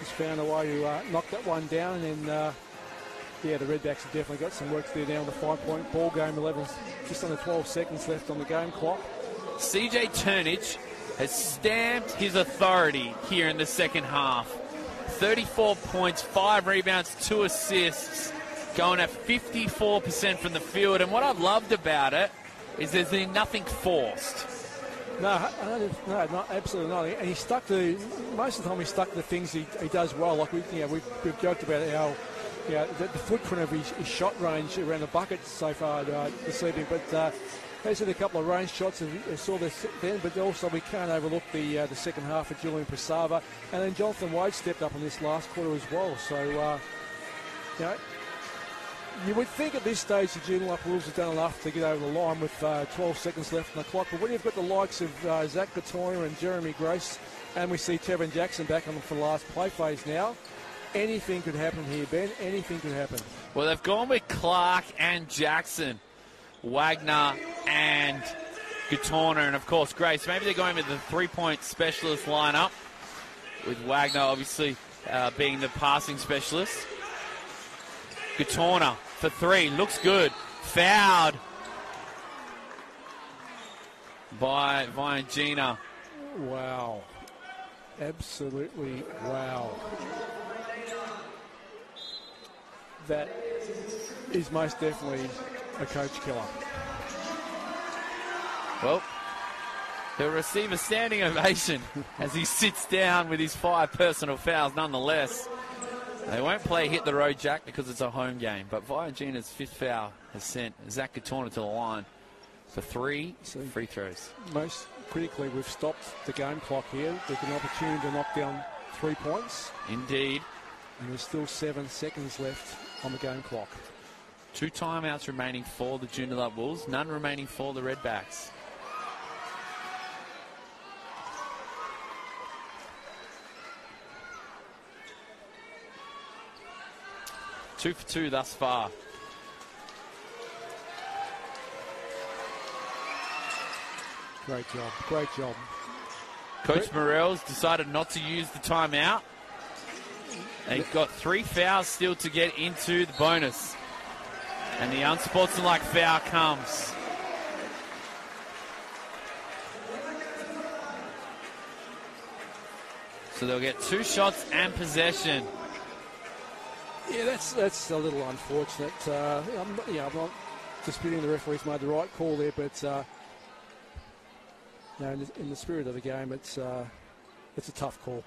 Just found a way to knock that one down, and yeah, the Redbacks have definitely got some work to do now on the 5-point ball game. 11, just under 12 seconds left on the game clock. CJ Turnage has stamped his authority here in the second half. 34 points, 5 rebounds, 2 assists, going at 54% from the field. And what I've loved about it is there's been nothing forced. No, not absolutely not. And he stuck to, most of the time he stuck to the things he does well. Like we've joked about how the footprint of his shot range around the bucket so far this evening. But he's had a couple of range shots, and I saw this then. But also we can't overlook the second half of Julian Pesava, and then Jonathan Wade stepped up in this last quarter as well. So you would think at this stage the Joondalup Wolves have done enough to get over the line with 12 seconds left on the clock. But when you've got the likes of Zach Gatorna and Jeremy Grace, and we see Tevin Jackson back on for the last play phase now, anything could happen here, Ben. Anything could happen. Well, they've gone with Clark and Jackson, Wagner and Gatorna, and of course Grace. Maybe they're going with the 3-point specialist lineup, with Wagner obviously being the passing specialist. Gatorna for 3, looks good. Fouled by Viangina. Wow. Absolutely wow. That is most definitely a coach killer. Well, he'll receive a standing ovation as he sits down with his 5 personal fouls nonetheless. They won't play hit the road, Jack, because it's a home game. But Viangina's 5th foul has sent Zach Gatorna to the line for 3 free throws. Most critically, we've stopped the game clock here. There's an opportunity to knock down 3 points. Indeed. And there's still 7 seconds left on the game clock. 2 timeouts remaining for the Joondalup Wolves, none remaining for the Redbacks. Two for 2 thus far. Great job, great job. Coach Morell's decided not to use the timeout. They've got 3 fouls still to get into the bonus. And the unsportsmanlike foul comes. So they'll get 2 shots and possession. Yeah, that's a little unfortunate. I'm not disputing the referee's made the right call there, but in the spirit of the game, it's a tough call.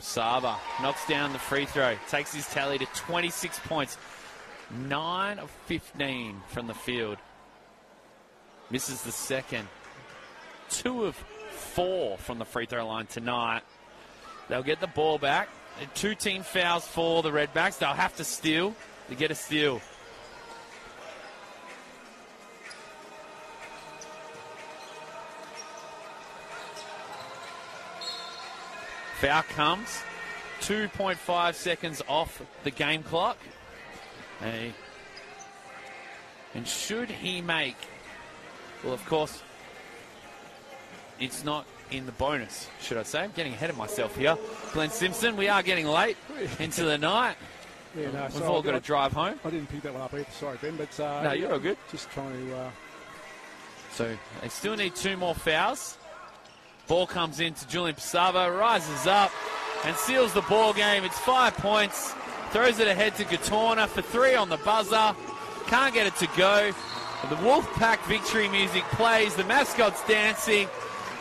Pesava knocks down the free throw, takes his tally to 26 points, 9 of 15 from the field. Misses the second. 2 of 4 from the free throw line tonight. They'll get the ball back. 2 team fouls for the Redbacks. They'll have to steal to get a steal. Foul comes. 2.5 seconds off the game clock. And should he make... Well, of course, it's not in the bonus, should I say. I'm getting ahead of myself here. Glenn Simpson, we are getting late into the night. Yeah, no, We've all got to drive home. I didn't pick that one up either. Sorry, Ben. But no, you're all good. Just trying to... So they still need 2 more fouls. Ball comes in to Julian Pesava, rises up and seals the ball game. It's 5 points. Throws it ahead to Gatorna for 3 on the buzzer. Can't get it to go. The Wolfpack victory music plays. The mascot's dancing.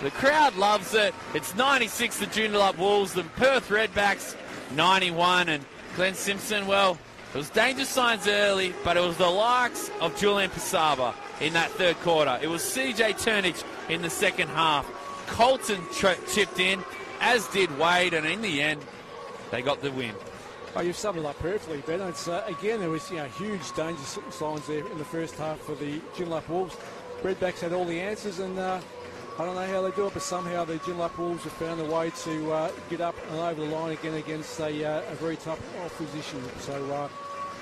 The crowd loves it. It's 96 the Joondalup Wolves. The Perth Redbacks 91. And Glenn Simpson, well, it was danger signs early, but it was the likes of Julian Pesava in that third quarter. It was CJ Turnage in the second half. Colton chipped in, as did Wade, and in the end, they got the win. Oh, you've summed it up perfectly, Ben. It's, again, there was huge danger signs there in the first half for the Joondalup Wolves. Redbacks had all the answers, and I don't know how they do it, but somehow the Joondalup Wolves have found a way to get up and over the line again against a very tough opposition. So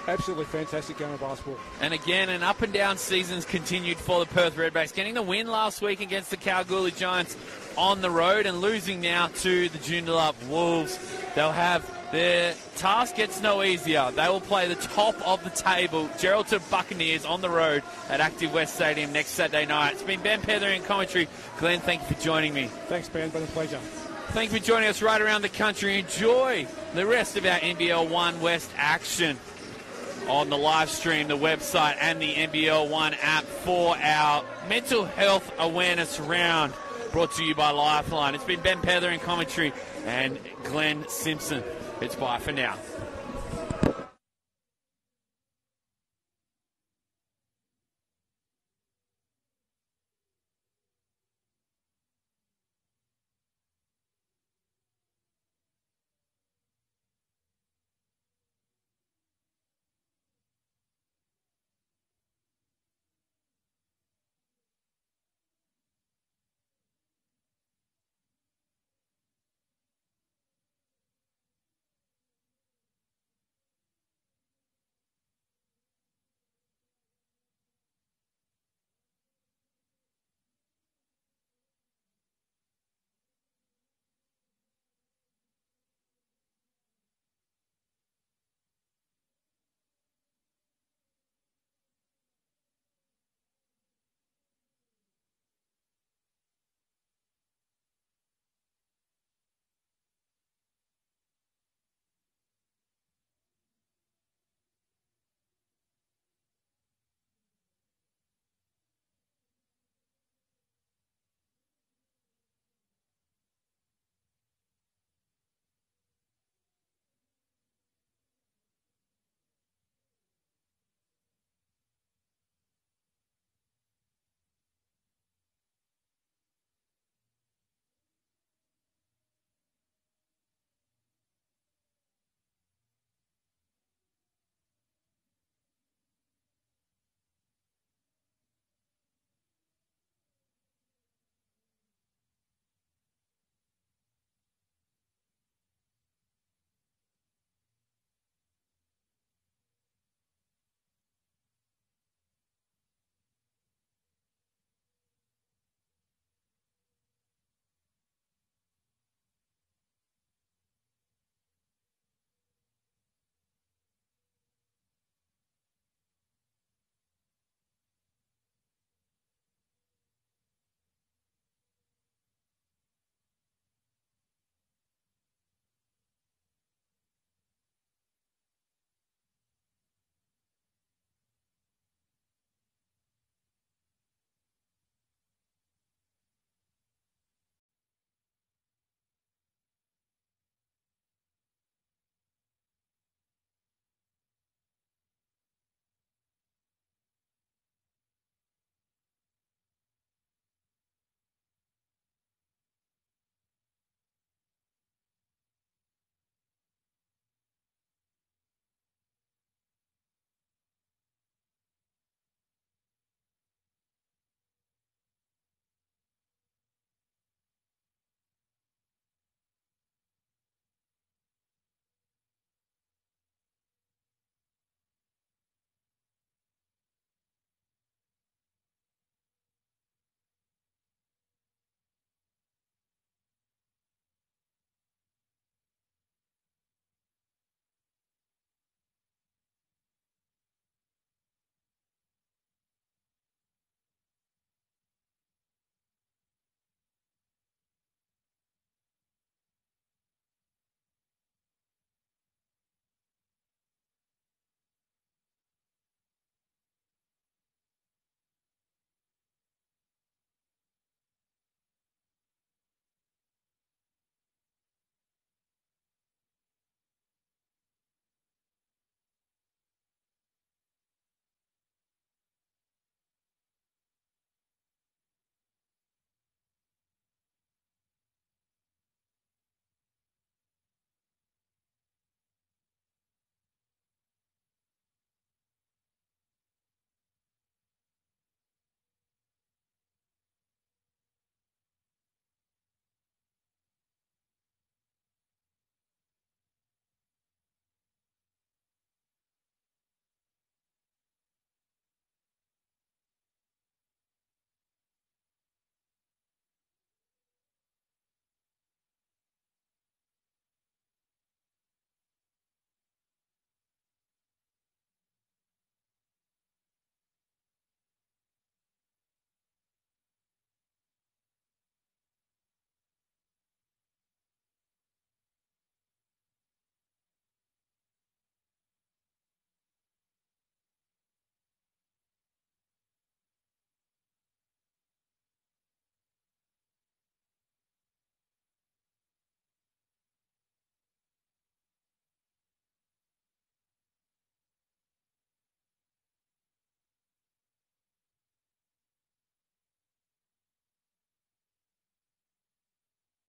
absolutely fantastic game of basketball. And again, an up-and-down season's continued for the Perth Redbacks, getting the win last week against the Kalgoorlie Giants on the road and losing now to the Joondalup Wolves. They'll have their task gets no easier. They will play the top of the table, Geraldton Buccaneers, on the road at Active West Stadium next Saturday night. It's been Ben Petherick in commentary. Glenn, thank you for joining me. Thanks, Ben. Been a pleasure. Thank you for joining us right around the country. Enjoy the rest of our NBL One West action on the live stream, the website, and the NBL One app for our mental health awareness round brought to you by Lifeline. It's been Ben Petherick in commentary and Glenn Simpson. It's bye for now.